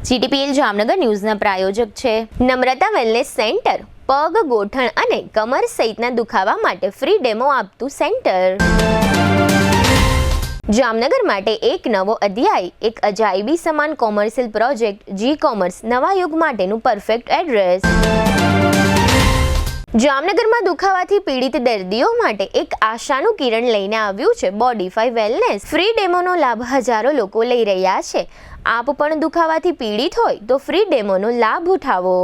GTPL Jamnagar ન્યૂઝના પ્રાયોજક છે નમ્રતા wellness centre, પગ, ગોઠણ અને કમર સહિતના દુખાવા માટે ફ્રી ડેમો આપતું સેન્ટર. જામનગર માટે એક નવો અધ્યાય, એક અજાયબી સમાન કોમર્શિયલ પ્રોજેક્ટ. જી કોમર્સ નવા યુગ માટેનું પરફેક્ટ એડ્રેસ. જામનગરમાં દુખાવાથી પીડિત દર્દીઓ માટે એક આશાનું કિરણ લઈને આવ્યું છે બોડીફાઈ વેલનેસ. ફ્રી ડેમોનો લાભ હજારો લોકો લઈ રહ્યા છે. આપ પણ દુખાવાથી પીડિત હોય તો ફ્રી ડેમોનો લાભ ઉઠાવો.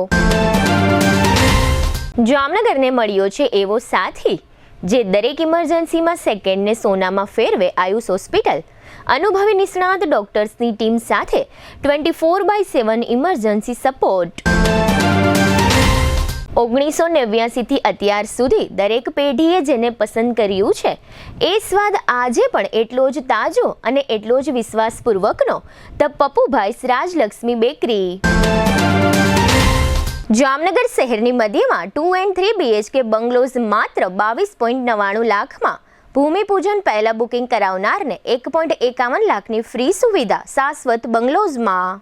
જામનગરને મળ્યો છે એવો સાથી જે દરેક ઇમરજન્સીમાં સેકન્ડને સોનામાં ફેરવે. આયુષ હોસ્પિટલ અનુભવી નિષ્ણાત ડોક્ટર્સની ટીમ સાથે 24/7 ઇમરજન્સી સપોર્ટ. 1989 થી અત્યાર સુધી દરેક પેઢીએ જેને પસંદ કર્યું છે એ સ્વાદ આજે પણ એટલો જ તાજો અને એટલો જ વિશ્વાસપૂર્વકનો. The Pappubhai's Rajlakshmi bakery. જામનગર શહેરની મધ્યમાં 2 and 3 BHK બંગલોઝ માત્ર 22.99 લાખમાં. ભૂમિપૂજન પહેલા બુકિંગ કરાવનારને 1.51 લાખની ફ્રી સુવિધા શાશ્વત બંગલોઝમાં.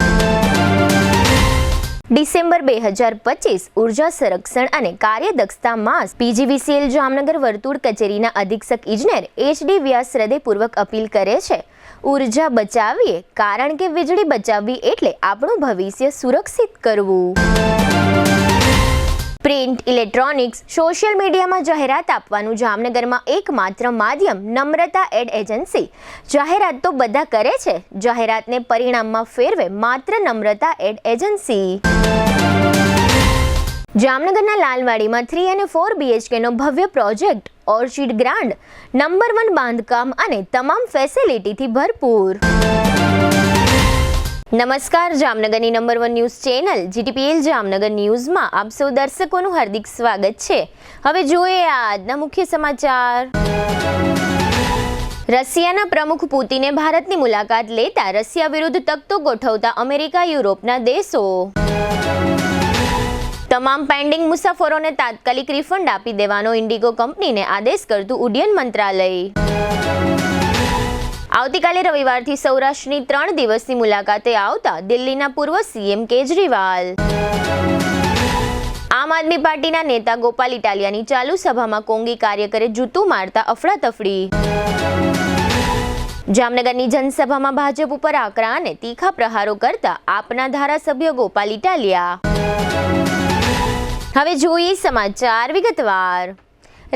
ડિસેમ્બર 2025 ઉર્જા સંરક્ષણ અને કાર્યદક્ષતા માસ. પીજીવીસીએલ જામનગર વર્તુળ કચેરીના અધિક્ષક ઇજનેર HD વ્યાસ હૃદયપૂર્વક અપીલ કરે છે, ઉર્જા બચાવીએ, કારણ કે વીજળી બચાવવી એટલે આપણું ભવિષ્ય સુરક્ષિત કરવું. પ્રિન્ટ, ઇલેક્ટ્રોનિક્સ, સોશિયલ મીડિયામાં જાહેરાત આપવાનું જામનગરમાં એકમાત્ર માધ્યમ નમ્રતા એડ એજન્સી. જાહેરાત તો બધા કરે છે, જાહેરાતને પરિણામમાં ફેરવે માત્ર નમ્રતા એડ એજન્સી. જામનગરના લાલવાડીમાં 3 અને 4 BHKનો ભવ્ય પ્રોજેક્ટ. ઓર્ચિડ ગ્રાન્ડ, નંબર 1 બાંધકામ અને તમામ ફેસિલિટીથી ભરપૂર. નમસ્કાર, જામનગરની number 1 news channel GTPL Jamnagar ન્યૂઝમાં આપ સૌ દર્શકોનું હાર્દિક સ્વાગત છે. હવે જોઈએ આજના મુખ્ય સમાચાર. રશિયાના પ્રમુખ પુતિને ભારતની મુલાકાત લેતા રશિયા વિરુદ્ધ તકતો ગોઠવતા અમેરિકા, યુરોપના દેશો. તમામ પેન્ડિંગ મુસાફરોને તાત્કાલિક રિફંડ આપી દેવાનો ઇન્ડિગો કંપનીને આદેશ કરતું ઉડ્ડયન મંત્રાલય. આવતીકાલે રવિવારથી સૌરાષ્ટ્રની 3 દિવસની મુલાકાતે આવતા દિલ્હીના પૂર્વ CM કેજરીવાલ. આમ આદમી પાર્ટીના નેતા ગોપાલ ઇટાલિયાની ચાલુ સભામાં કોંગી કાર્યકરે જૂતું મારતા અફડાતફડી. જામનગરની જનસભામાં ભાજપ ઉપર આકરા અને તીખા પ્રહારો કરતા આપના ધારાસભ્ય ગોપાલ ઇટાલિયા. હવે જોઈએ સમાચાર વિગતવાર.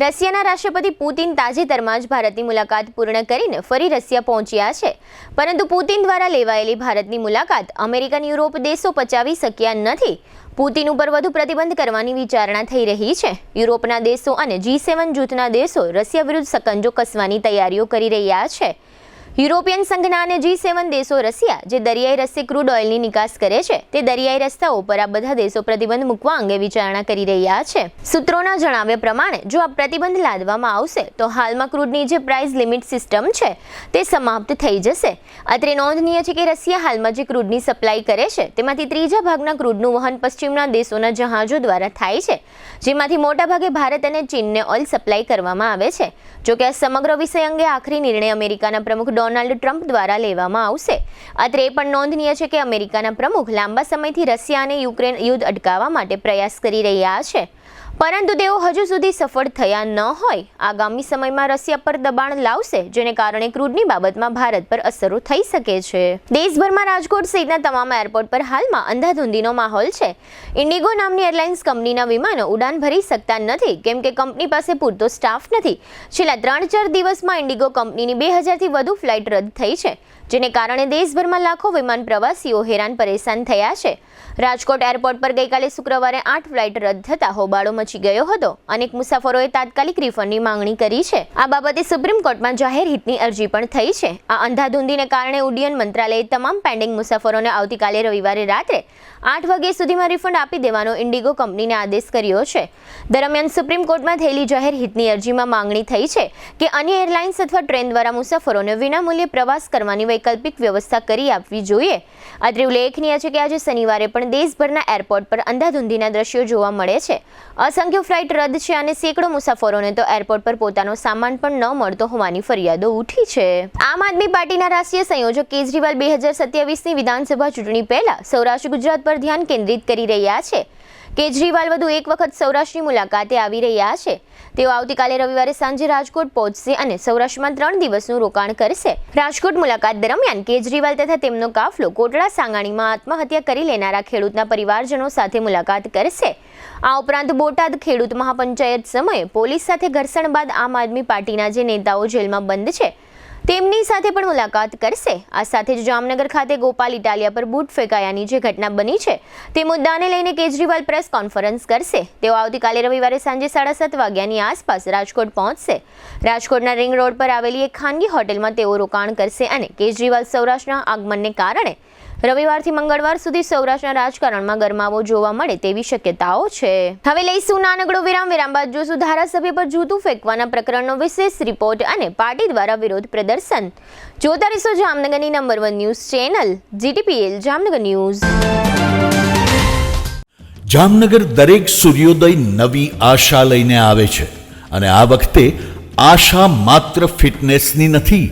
રશિયાના રાષ્ટ્રપતિ પુતિન તાજેતરમાં જ ભારતની મુલાકાત પૂર્ણ કરીને ફરી રશિયા પહોંચ્યા છે, પરંતુ પુતિન દ્વારા લેવાયેલી ભારતની મુલાકાત અમેરિકન, યુરોપ દેશો પચાવી શક્યા નથી. પુતિન ઉપર વધુ પ્રતિબંધ કરવાની વિચારણા થઈ રહી છે. યુરોપના દેશો અને G7 જૂથના દેશો રશિયા વિરુદ્ધ સકંજો કસવાની તૈયારીઓ કરી રહ્યા છે. યુરોપિયન સંઘના અને G7 દેશો રશિયા જે દરિયાઈ રસ્તે ક્રૂડ ઓઇલની નિકાસ કરે છે તે દરિયાઈ રસ્તાઓ પર આ બધા દેશો પ્રતિબંધ મૂકવા અંગે વિચારણા કરી રહ્યા છે. સૂત્રોના જણાવ્યા પ્રમાણે જો આ પ્રતિબંધ લાદવામાં આવશે તો હાલમાં ક્રૂડની જે પ્રાઇસ લિમિટ સિસ્ટમ છે તે સમાપ્ત થઈ જશે. અત્રે નોંધનીય છે કે રશિયા હાલમાં જે ક્રૂડની સપ્લાય કરે છે તેમાંથી 3 ભાગના ક્રૂડનું વહન પશ્ચિમના દેશોના જહાજો દ્વારા થાય છે, જેમાંથી મોટાભાગે ભારત અને ચીનને ઓઇલ સપ્લાય કરવામાં આવે છે. જોકે આ સમગ્ર વિષય અંગે આખરી નિર્ણય અમેરિકાના પ્રમુખ ડોનાલ્ડ ટ્રમ્પ દ્વારા લેવામાં આવશે. અત્રે એ પણ નોંધનીય છે કે અમેરિકાના પ્રમુખ લાંબા સમયથી રશિયા અને યુક્રેન યુદ્ધ અટકાવવા માટે પ્રયાસ કરી રહ્યા છે, પરંતુ તેઓ હજુ સુધી સફળ થયા ન હોય. આગામી સમયમાં રશિયા પર દબાણ લાવશે, જેને કારણે ક્રૂડની બાબતમાં ભારત પર અસરો થઈ શકે છે. દેશભરમાં રાજકોટ સહિતના તમામ એરપોર્ટ પર હાલમાં અંધાધૂંધીનો માહોલ છે. ઇન્ડિગો નામની એરલાઇન્સ કંપનીના વિમાનો ઉડાન ભરી શકતા નથી, કેમ કે કંપની પાસે પૂરતો સ્ટાફ નથી. છેલ્લા 3-4 દિવસમાં ઇન્ડિગો કંપનીની 2000થી વધુ ફ્લાઇટ રદ થઈ છે, જેને કારણે દેશભરમાં લાખો વિમાન પ્રવાસીઓ હેરાન પરેશાન થયા છે. રાજકોટ એરપોર્ટ પર ગઈકાલે શુક્રવારે 8 ફ્લાઇટ રદ થતા હોબાળો મચી ગયો હતો. અનેક મુસાફરોએ તાત્કાલિક રિફંડની માંગણી કરી છે. આ બાબતે સુપ્રીમ કોર્ટમાં જાહેર હિતની અરજી પણ થઈ છે. આ અંધાધૂંધીને કારણે ઉડ્ડયન મંત્રાલયે તમામ પેન્ડિંગ મુસાફરોને આવતીકાલે રવિવારે રાત્રે 8 વાગ્યા સુધીમાં રિફંડ આપી દેવાનો ઇન્ડિગો કંપનીને આદેશ કર્યો છે. દરમિયાન સુપ્રીમ કોર્ટમાં થયેલી જાહેર હિતની અરજીમાં માંગણી થઈ છે કે અન્ય એરલાઇન્સ અથવા ટ્રેન દ્વારા મુસાફરોને વિનામૂલ્યે પ્રવાસ કરવાની વૈકલ્પિક વ્યવસ્થા કરી આપવી જોઈએ. અત્રે ઉલ્લેખનીય છે કે આજે શનિવારે પણ દેશભરના એરપોર્ટ પર અંધાધૂંધીના દ્રશ્યો જોવા મળે છે. અસંખ્ય ફ્લાઇટ રદ છે અને સેંકડો મુસાફરોને તો એરપોર્ટ પર પોતાનો સામાન પણ ન મળતો હોવાની ફરિયાદો ઉઠી છે. આમ આદમી પાર્ટીના રાષ્ટ્રીય સંયોજક કેજરીવાલ 2027ની વિધાનસભા ચૂંટણી પહેલા સૌરાષ્ટ્ર ગુજરાત પર ધ્યાન કેન્દ્રિત કરી રહ્યા છે. કેજરીવાલ વધુ એક વખત સૌરાષ્ટ્રની મુલાકાતે આવી રહ્યા છે. તેઓ આવતીકાલે રવિવારે સાંજે રાજકોટ પહોંચશે અને સૌરાષ્ટ્રમાં 3 દિવસનું રોકાણ કરશે. રાજકોટ મુલાકાત દરમિયાન કેજરીવાલ તથા તેમનો કાફલો કોટડા સાંગાણીમાં આત્મહત્યા કરી લેનારા ખેડૂતના પરિવારજનો સાથે મુલાકાત કરશે. આ ઉપરાંત બોટાદ ખેડૂત મહાપંચાયત સમયે પોલીસ સાથે ઘર્ષણ બાદ આમ આદમી પાર્ટીના જે નેતાઓ જેલમાં બંધ છે તેમની સાથે પણ મુલાકાત કરશે. આ સાથે જ જામનગર ખાતે ગોપાલ ઇટાલિયા પર બૂટ ફેંકાયાની જે ઘટના બની છે તે મુદ્દાને લઈને કેજરીવાલ પ્રેસ કોન્ફરન્સ કરશે. તેઓ આવતીકાલે રવિવારે સાંજે 7:30 વાગ્યાની આસપાસ રાજકોટ પહોંચશે. રાજકોટના રિંગ રોડ પર આવેલી એક ખાનગી હોટેલમાં તેઓ રોકાણ કરશે અને કેજરીવાલ સૌરાષ્ટ્રના આગમનને કારણે રવિવારથી મંગળવાર સુધી સૌરાષ્ટ્રના રાજકારણમાં ગરમાવો જોવા મળે તેવી શક્યતાઓ છે. હવે લઈશું નાનકડો વિરામ બાદ જોશું ધારાસભ્ય પર જૂતું ફેંકવાના પ્રકરણનો વિશેષ રિપોર્ટ અને પાર્ટી દ્વારા વિરોધ પ્રદર્શન. જોતા રહેશો જામનગરની number 1 news channel GTPL Jamnagar news. Jamnagar દરેક સૂર્યોદય નવી આશા લઈને આવે છે અને આ વખતે આશા માત્ર ફિટનેસની નથી.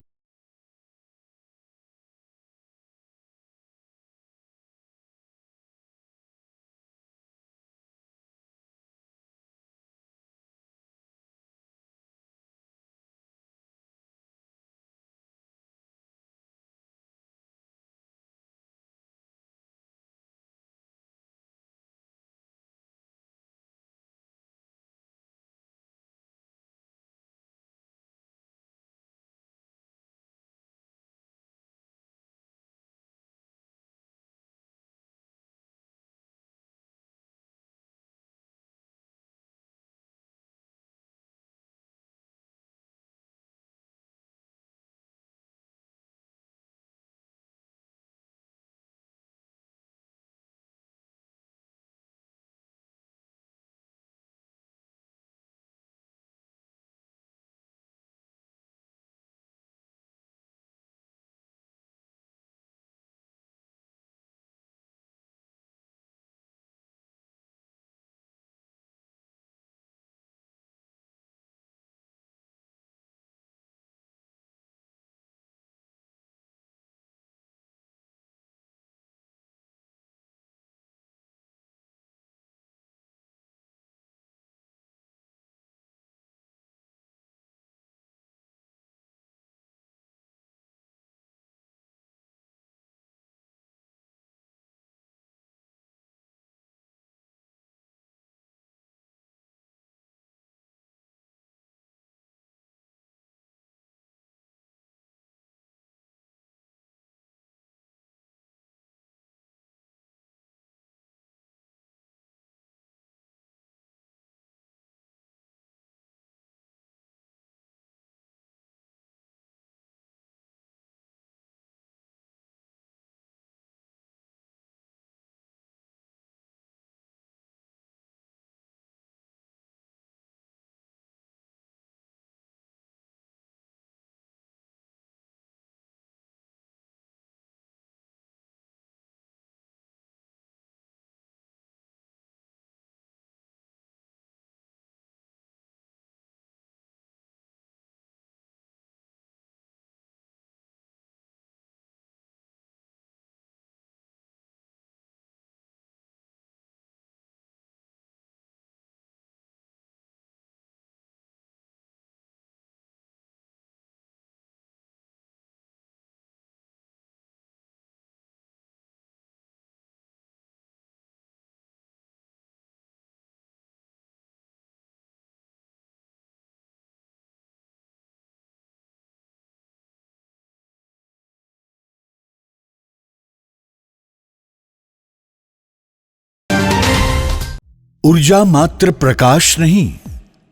ઉર્જા માત્ર પ્રકાશ નહીં,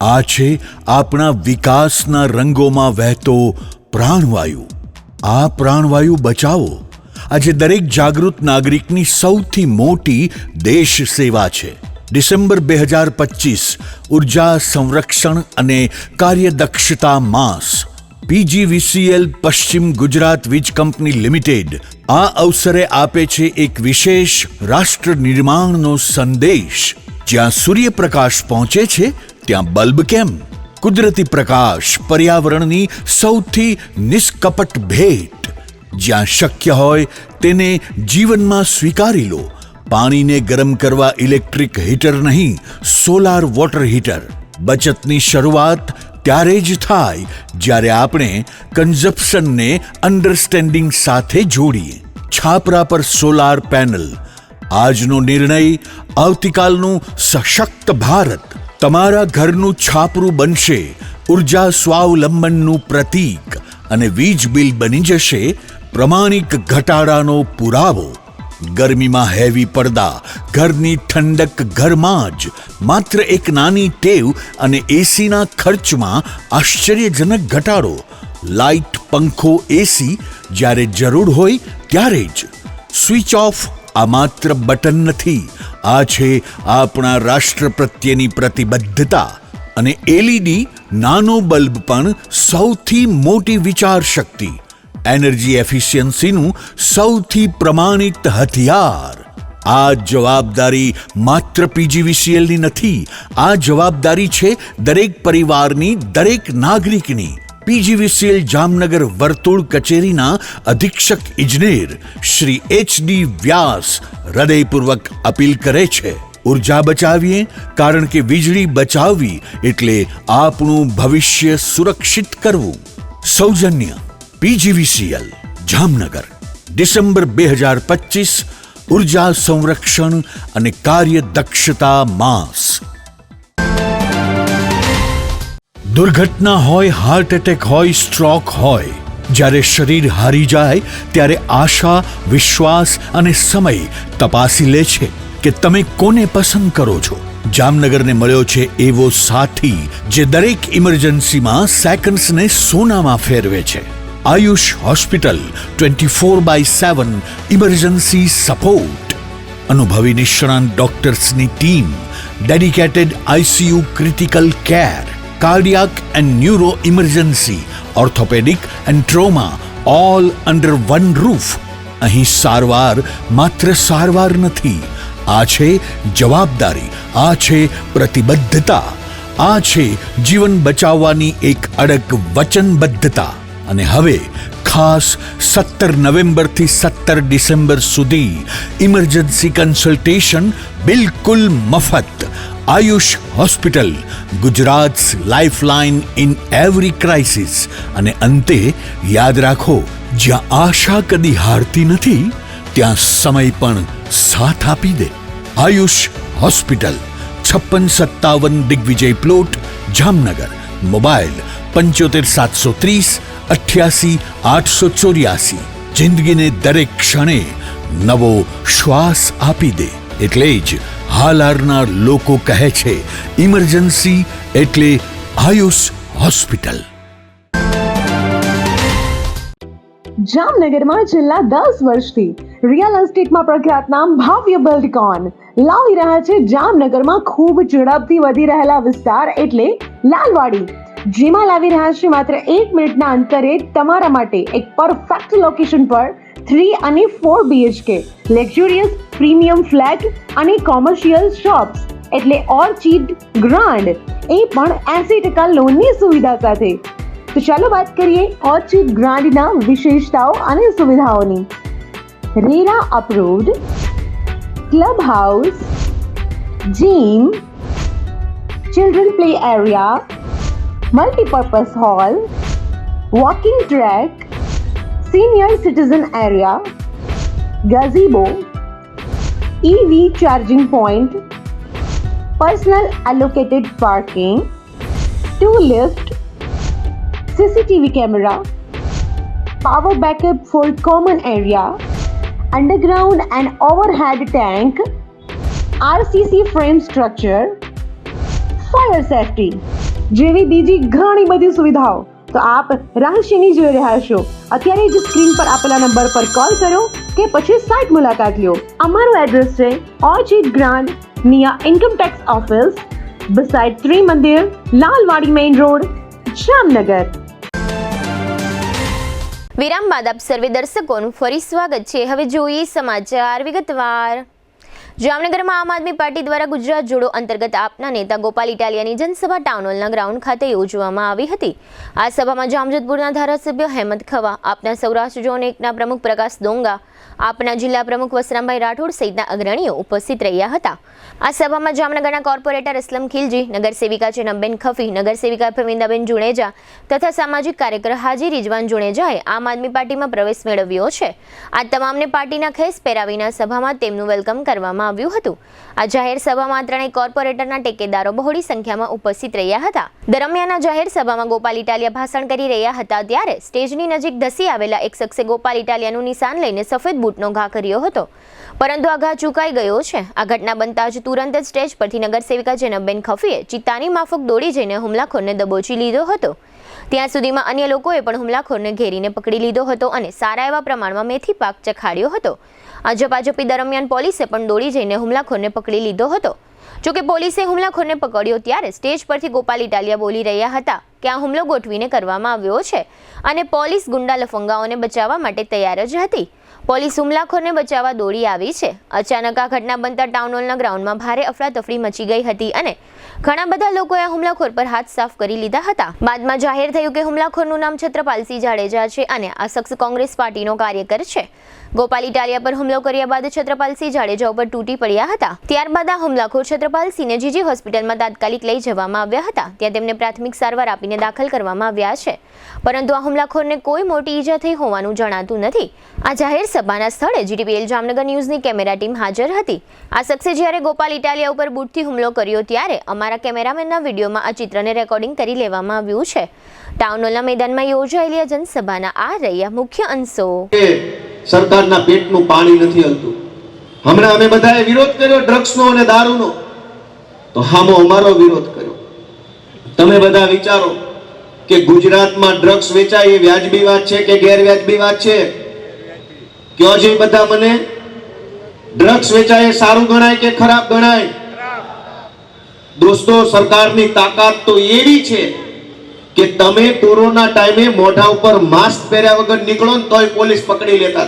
આ છે આપણા વિકાસના રંગોમાં વહેતો પ્રાણવાયુ. આ પ્રાણવાયુ બચાવો આજે દરેક જાગૃત નાગરિકની સૌથી મોટી દેશ સેવા છે. ડિસેમ્બર 2025 ઉર્જા સંરક્ષણ અને કાર્યદક્ષતા માસ. પીજીવીસીએલ પશ્ચિમ ગુજરાત વીજ કંપની લિમિટેડ આ અવસરે આપે છે એક વિશેષ રાષ્ટ્ર નિર્માણનો સંદેશ. જ્યાં સૂર્યપ્રકાશ પહોંચે છે ત્યાં બલ્બ કેમ? કુદરતી પ્રકાશ પર્યાવરણની સૌથી નિષ્કપટ ભેટ. જ્યાં શક્ય હોય તેને જીવનમાં સ્વીકારી લો. પાણીને ગરમ કરવા ઇલેક્ટ્રિક હીટર નહીં, સોલાર વોટર હીટર. બચતની શરૂઆત ત્યારે જ થાય જ્યારે આપણે કન્ઝપ્શનને અન્ડરસ્ટેન્ડિંગ સાથે જોડીએ. છાપરા પર સોલાર પેનલ. આજનો નિર્ણય આવતીકાલનું સશક્ત ભારત. તમારા ઘરનું છાપરું બનશે ઉર્જા સ્વાવલંબનનું પ્રતીક અને વીજ બિલ બની જશે પ્રમાણિક ઘટાડાનો પુરાવો. ગરમીમાં હેવી પડદા, ઘરની ઠંડક ઘરમાં જ. માત્ર એક નાની ટેવ અને એસીના ખર્ચમાં આશ્ચર્યજનક ઘટાડો. લાઇટ, પંખો, એસી જ્યારે જરૂર હોય ત્યારે જ. સ્વિચ ઓફ આ માત્ર બટન નથી, આ છે આપણા રાષ્ટ્ર પ્રત્યેની પ્રતિબદ્ધતા. અને એલઈડી નાનો બલ્બ પણ સૌથી મોટી વિચાર શક્તિ. એનર્જી એફિશિયન્સીનું સૌથી પ્રમાણિત હથિયાર. આ જવાબદારી માત્ર પીજીવીસીએલની નથી, આ જવાબદારી છે દરેક પરિવારની, દરેક નાગરિકની. પીજીવીસીએલ જામનગર વર્તુળ કચેરીના અધિક્ષક ઇજનેર શ્રી એચડી વ્યાસ હૃદયપૂર્વક અપીલ કરે છે, ઉર્જા બચાવીએ, કારણ કે વીજળી બચાવવી એટલે આપણું ભવિષ્ય સુરક્ષિત કરવું. સૌજન્ય પીજીવીસીએલ જામનગર. ડિસેમ્બર 2025 ઉર્જા સંરક્ષણ અને કાર્યદક્ષતા માસ. દુર્ઘટના હોય, હાર્ટ એટેક હોય, સ્ટ્રોક હોય, જ્યારે શરીર હારી જાય ત્યારે આશા, વિશ્વાસ અને સમય તપાસી લે છે કે તમે કોને પસંદ કરો છો. જામનગરને મળ્યો છે એવો સાથી જે દરેક ઇમરજન્સીમાં સેકન્ડ્સને સોનામાં ફેરવે છે. Ayush hospital 24/7 emergency support. અનુભવી નિષ્ણાંત ડોક્ટર્સની team, dedicated ICU critical care, cardiac and neuro emergency, orthopaedic and trauma, all under one roof. અહીં સારવાર માત્ર સારવાર નથી, આ છે જવાબદારી, આ છે પ્રતિબદ્ધતા, આ છે જીવન બચાવવાની એક અડગ વચનબદ્ધતા. અને હવે ખાસ 17 નવેમ્બરથી 17 ડિસેમ્બર સુધી ઇમરજન્સી કન્સલ્ટેશન બિલકુલ મફત. Ayush hospital, Gujarat's lifeline in every crisis. અને અંતે યાદ રાખો, જ્યાં આશા કદી હારતી નથી ત્યાં સમય પણ સાથ આપી દે. Ayush hospital, 5657 Digvijay plot, Jamnagar. Mobile 75 730 88 884. જિંદગીને દરેક ક્ષણે નવો શ્વાસ આપી દે. એટલે જ હાલારના લોકો કહે છે, ઇમરજન્સી એટલે આયુષ હોસ્પિટલ. જામનગરમાં છેલ્લા 10 વર્ષથી રિયલ એસ્ટેટમાં પ્રખ્યાત નામ ભાવ્ય બિલ્ડકોન લાવી રહ્યા છે જામનગરમાં ખૂબ ઝડપથી વધી રહેલા વિસ્તાર એટલે લાલવાડી, જેમાં લાવી રહ્યા છે માત્ર 1 મિનિટના અંતરે તમારા માટે એક પરફેક્ટ લોકેશન પર 3 અને 4 BHK લક્ઝુરિયસ પ્રીમિયમ ફ્લેટ અને કોમર્શિયલ શોપ્સ એટલે ઓર્ચિડ ગ્રાન્ડ, એ પણ 80% લોનની સુવિધા સાથે. તો ચાલો વાત કરીએ ઓર્ચિડ ગ્રાન્ડના વિશેષતાઓ અને સુવિધાઓની. RERA approved, club house, gym, children play area, multipurpose hall, walking track, senior citizen area, gazebo, EV charging point, personal allocated parking, 2 lift, CCTV camera, power backup for common area, underground and overhead tank, RCC frame structure, fire safety જેવી બીજી ઘણી બધી સુવિધાઓ. તો આપ રાશિની જોઈ રહ્યા છો. અત્યારે જ સ્ક્રીન પર આપેલા નંબર પર કોલ કરો કે પછી સાઇટ મુલાકાત લો. અમારું એડ્રેસ છે Orchid Grand near income tax office, beside Trimandir, Lalwadi main road, Jamnagar. વિરામ બાદ આપ સર્વે દર્શકોનું ફરી સ્વાગત છે. હવે જોઈએ સમાચાર વિગતવાર. જામનગરમાં આમ આદમી પાર્ટી દ્વારા ગુજરાત જોડો અંતર્ગત આપના નેતા ગોપાલ ઇટાલિયાની જનસભા ટાઉન હોલના ગ્રાઉન્ડ ખાતે યોજવામાં આવી હતી. આ સભામાં જામજોધપુરના ધારાસભ્ય હેમંત ખવા, આપના સૌરાષ્ટ્ર ઝોન 1ના પ્રમુખ પ્રકાશ ડોંગા, આપના જિલ્લા પ્રમુખ વસરામભાઈ રાઠોડ સહિતના અગ્રણીઓ ઉપસ્થિત રહ્યા હતા. આ સભામાં જામનગરના કોર્પોરેટર અસલમ ખિલજી, નગરસેવિકા ચેનબેન ખફી, નગરસેવિકા પ્રવીન્દાબેન જુણેજા તથા સામાજિક કાર્યકર હાજી રિજવાન જુણેજાએ આમ આદમી પાર્ટીમાં પ્રવેશ મેળવ્યો છે. આ તમામને પાર્ટીના ખેસ પહેરાવીને સભામાં તેમનું વેલકમ કરવામાં આવ્યું હતું. આ જાહેર સભામાં ત્રણેય કોર્પોરેટરના ટેકેદારો બહોળી સંખ્યામાં ઉપસ્થિત રહ્યા હતા. દરમિયાન આ જાહેર સભામાં ગોપાલ ઇટાલિયા ભાષણ કરી રહ્યા હતા ત્યારે સ્ટેજની નજીક ધસી આવેલા એક શખ્સે ગોપાલ ઇટાલિયાનું નિશાન લઈને સફેદ બૂટનો ઘા કર્યો હતો, પરંતુ આ ઘા ચૂકાઈ ગયો છે. આ ઘટના બનતા જ તુરંત જ સ્ટેજ પરથી નગરસેવિકા જેનબબેન ખફીએ ચિત્તાની માફક દોડી જઈને હુમલાખોરને દબોચી લીધો હતો. ત્યાં સુધીમાં અન્ય લોકોએ પણ હુમલાખોરને ઘેરીને પકડી લીધો હતો અને સારા એવા પ્રમાણમાં મેથી પાક ચખાડ્યો હતો. આ ઝપાઝપી દરમિયાન પોલીસે પણ દોડી જઈને હુમલાખોરને પકડી લીધો હતો. જોકે પોલીસે હુમલાખોરને પકડ્યો ત્યારે સ્ટેજ પરથી ગોપાલ ઇટાલિયા બોલી રહ્યા હતા કે આ હુમલો ગોઠવીને કરવામાં આવ્યો છે અને પોલીસ ગુંડા લફંગાઓને બચાવવા માટે તૈયાર જ હતી. પોલીસ હુમલાખોરને બચાવવા દોડી આવી છે. અચાનક આ ઘટના બનતા ટાઉન હોલના ગ્રાઉન્ડમાં ભારે અફરાતફરી મચી ગઈ હતી અને ઘણા બધા લોકોએ આ હુમલાખોર પર હાથ સાફ કરી લીધા હતા. બાદમાં જાહેર થયું કે હુમલાખોરનું નામ છત્રપાલસિંહ જાડેજા છે અને આ શખ્સ કોંગ્રેસ પાર્ટીનો કાર્યકર છે. ગોપાલ ઇટાલિયા પર હુમલો કર્યા બાદ છત્રપાલસિંહ જાડેજા ઉપર તૂટી પડ્યા હતા. ત્યારબાદ આ હુમલાખોર છત્રપાલસિંહને જીજી હોસ્પિટલમાં તાત્કાલિક લઈ જવામાં આવ્યા હતા. ત્યાં તેમને પ્રાથમિક સારવાર આપીને દાખલ કરવામાં આવ્યા છે, પરંતુ આ હુમલાખોરને કોઈ મોટી ઈજા થઈ હોવાનું જણાતું નથી. આ જાહેર સભાના સ્થળે જીટીપીએલ જામનગર ન્યૂઝની કેમેરા ટીમ હાજર હતી. આ શખ્સે જ્યારે ગોપાલ ઇટાલિયા ઉપર બૂટથી હુમલો કર્યો ત્યારે અમારા કેમેરામેનના વિડીયોમાં આ ચિત્રને રેકોર્ડિંગ કરી લેવામાં આવ્યું છે. ટાઉન હોલના મેદાનમાં યોજાયેલી આ જનસભાના આ રહ્યા મુખ્ય અંશો. સરકારના પેટનું પાણી નથી હલતું. હમણાં અમે બધાએ વિરોધ કર્યો ડ્રગ્સનો અને દારૂનો, તો હામો અમારો વિરોધ કર્યો. તમે બધા વિચારો કે ગુજરાતમાં ડ્રગ્સ વેચાય એ વ્યાજબી વાત છે કે ગેરવ્યાજબી વાત છે? કયો છે બધા મને? ડ્રગ્સ વેચાય એ સારું ગણાય કે ખરાબ ગણાય? દોસ્તો, સરકારની તાકાત તો એવી છે કે તમે કોરોના ટાઈમે મોઢા ઉપર માસ્ક પહેર્યા વગર નીકળો ને તોય પોલીસ પકડી લેતા.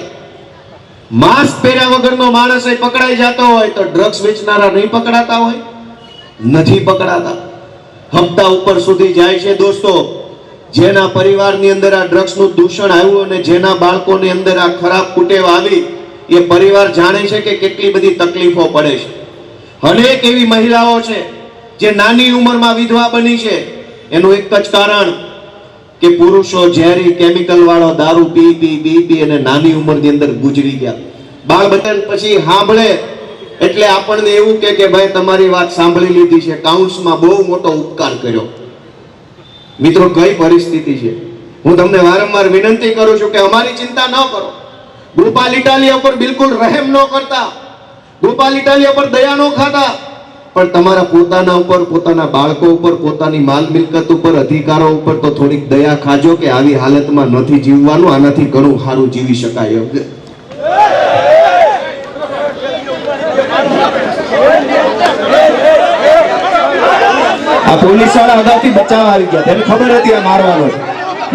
માસ્ક પહેર્યા વગરનો માણસ પકડાઈ જતો હોય તો ડ્રગ્સ વેચનારા નહીં પકડાતા હોય? નથી પકડાતા. હપ્તા ઉપર સુધી જાય છે. દોસ્તો, જેના પરિવારની અંદર આ ડ્રગ્સનું દૂષણ આવ્યું અને જેના બાળકોની અંદર આ ખરાબ કુટેવ આવી, એ પરિવાર જાણે છે કે કેટલી બધી તકલીફો પડે છે. અનેક એવી મહિલાઓ છે જે નાની ઉંમરમાં વિધવા બની છે. એનું એક જ કારણ કે પુરુષો ઝેરી કેમિકલ વાળો દારૂ પી અને નાની ઉંમરની અંદર ગુજરી ગયા. બાળ બચ્ચા પછી સાંભળે એટલે આપણને એવું કે ભાઈ તમારી વાત સાંભળી લીધી છે, કાઉન્સમાં બહુ મોટો ઉપકાર કર્યો. મિત્રો, કઈ પરિસ્થિતિ છે? હું તમને વારંવાર વિનંતી કરું છું કે અમારી ચિંતા ન કરો. ગોપાલ ઇટાલિયા ઉપર બિલકુલ રહેમ ન કરતા, ગોપાલ ઇટાલિયા ઉપર દયા ન ખાતા, પણ તમારા પોતાના ઉપર, પોતાના બાળકો ઉપર, પોતાની માલ મિલકત ઉપર, અધિકારો ઉપર તો થોડીક દયા ખાજો કે આવી હાલતમાં નથી જીવવાનું, આનાથી ઘણું સારું જીવી શકાય. આ પોલીસ વાળા અગાઉથી બચાવવા આવી ગયા, તેને ખબર હતી આ મારવાનો છે,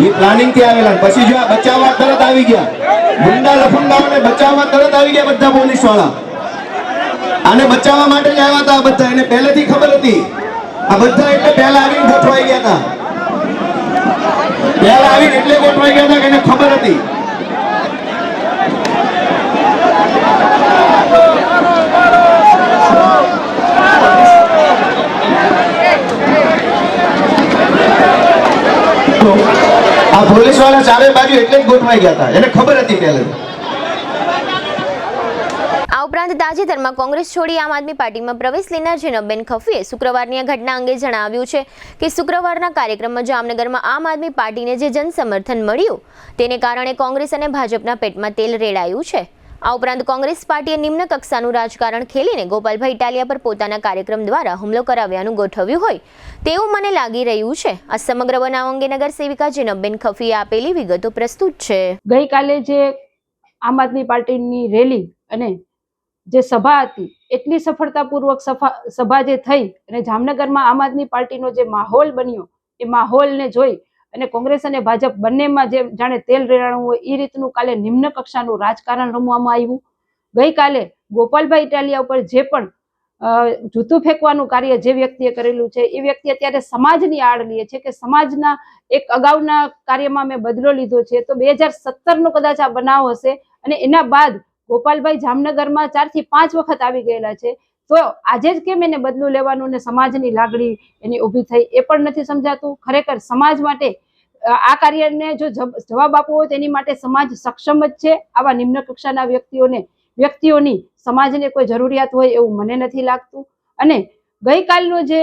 એ પ્લાનિંગ થી આવેલા. પછી જો આ બચાવવા તરત આવી ગયા, ગુંડા લફંગાઓને બચાવવા તરત આવી ગયા બધા પોલીસ વાળા. આને બચાવવા માટે જ આવ્યા હતા બધા, એને પહેલેથી ખબર હતી. આ બધા એટલે પહેલા આવીને ગોઠવાઈ ગયા હતા, પહેલા આવીને એટલે ગોઠવાઈ ગયા હતા કે એને ખબર હતી. આ પોલીસ વાળા ચારે બાજુ એટલે જ ગોઠવાઈ ગયા હતા, એને ખબર હતી પહેલેથી. આ ઉપરાંત તાજેતરમાં કોંગ્રેસ છોડી આમ આદમી પાર્ટીમાં પ્રવેશ લેનાર જેનબબેન ખફીએ શુક્રવારની આ ઘટના અંગે જણાવ્યું છે કે શુક્રવારના કાર્યક્રમમાં જામનગરમાં આમ આદમી પાર્ટીને જે જનસમર્થન મળ્યું તેને કારણે કોંગ્રેસ અને ભાજપના પેટમાં તેલ રેડાયું છે. આ ઉપરાંત કોંગ્રેસ પાર્ટીએ નિમ્ન કક્ષાનું રાજકારણ ખેલીને ગોપાલભાઈ ઇટાલિયા પર પોતાના કાર્યક્રમ દ્વારા હુમલો કરાવ્યાનું ગોઠવ્યું હોય તેવું મને લાગી રહ્યું છે. આ સમગ્ર બનાવ અંગે નગરસેવિકા જેનબબેન ખફીએ આપેલી વિગતો પ્રસ્તુત છે. ગઈકાલે જે આમ આદમી પાર્ટીની રેલી અને જે સભા હતી, એટલી સફળતાપૂર્વક સભા જે થઈ અને જામનગરમાં આમ આદમી પાર્ટીનો જે માહોલ બન્યો, એ માહોલને જોઈ અને કોંગ્રેસ અને ભાજપ બંનેમાં જે જાણે તેલ રેડાણું હોય એ રીતનું કાલે નિમ્ન કક્ષાનું રાજકારણ રમવામાં આવ્યું. ગઈકાલે ગોપાલભાઈ ઇટાલિયા ઉપર જે પણ જૂતું ફેંકવાનું કાર્ય જે વ્યક્તિએ કરેલું છે એ વ્યક્તિ અત્યારે સમાજની આડ લે છે કે સમાજના એક અગાઉના કાર્યમાં મેં બદલો લીધો છે. તો 2017નો કદાચ આ બનાવ હશે અને એના બાદ ગોપાલભાઈ જામનગરમાં 4 થી 5 વખત આવી ગયેલા છે. તો આજે જ કેમ એને બદલું લેવાનું ને સમાજની લાગણી એની ઊભી થઈ એ પણ નથી સમજાતું. ખરેખર સમાજ માટે આ કાર્યને જો જવાબ આપવો હોય તો એની માટે સમાજ સક્ષમ જ છે. આવા નિમ્ન કક્ષાના વ્યક્તિઓની સમાજને કોઈ જરૂરિયાત હોય એવું મને નથી લાગતું. અને ગઈકાલનું જે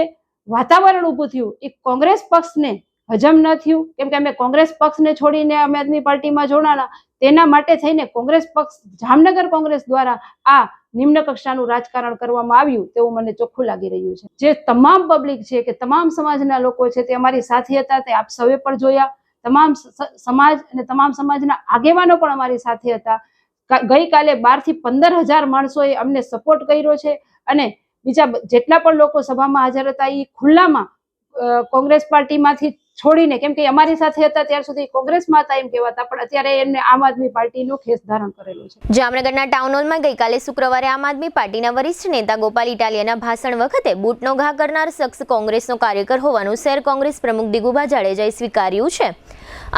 વાતાવરણ ઊભું થયું એ કોંગ્રેસ પક્ષને હજમ ન થયું, કેમ કે અમે કોંગ્રેસ પક્ષને છોડીને આમ આદમી પાર્ટીમાં જોડાણા. તેના માટે થઈને કોંગ્રેસ પક્ષ જામનગર કોંગ્રેસ દ્વારા આ નિમ્ન કક્ષાનું રાજકારણ કરવામાં આવ્યું તેવું મને ચોખ્ખું લાગી રહ્યું છે. જે તમામ પબ્લિક છે કે તમામ સમાજના લોકો છે તે અમારી સાથે હતા, તે આપ સૌએ પણ જોયા. તમામ સમાજ અને તમામ સમાજના આગેવાનો પણ અમારી સાથે હતા. ગઈકાલે 12 થી 15,000 માણસોએ અમને સપોર્ટ કર્યો છે અને બીજા જેટલા પણ લોકો સભામાં હાજર હતા એ ખુલ્લામાં કોંગ્રેસ પાર્ટીમાંથી છોડીને, કેમ કે અમારી સાથે હતા ત્યાર સુધી કોંગ્રેસમાં હતા એમ કહેવાતા, પણ અત્યારે એમને આમ આદમી પાર્ટીનો ખેસ ધારણ કરેલો છે. જામનગરના ટાઉન હોલમાં ગઈકાલે શુક્રવારે આમ આદમી પાર્ટીના વરિષ્ઠ નેતા ગોપાલ ઇટાલિયાના ભાષણ વખતે બૂટનો ઘા કરનાર શખ્સ કોંગ્રેસનો કાર્યકર હોવાનું શહેર કોંગ્રેસ પ્રમુખ દિગુભા જાડેજાએ સ્વીકાર્યું છે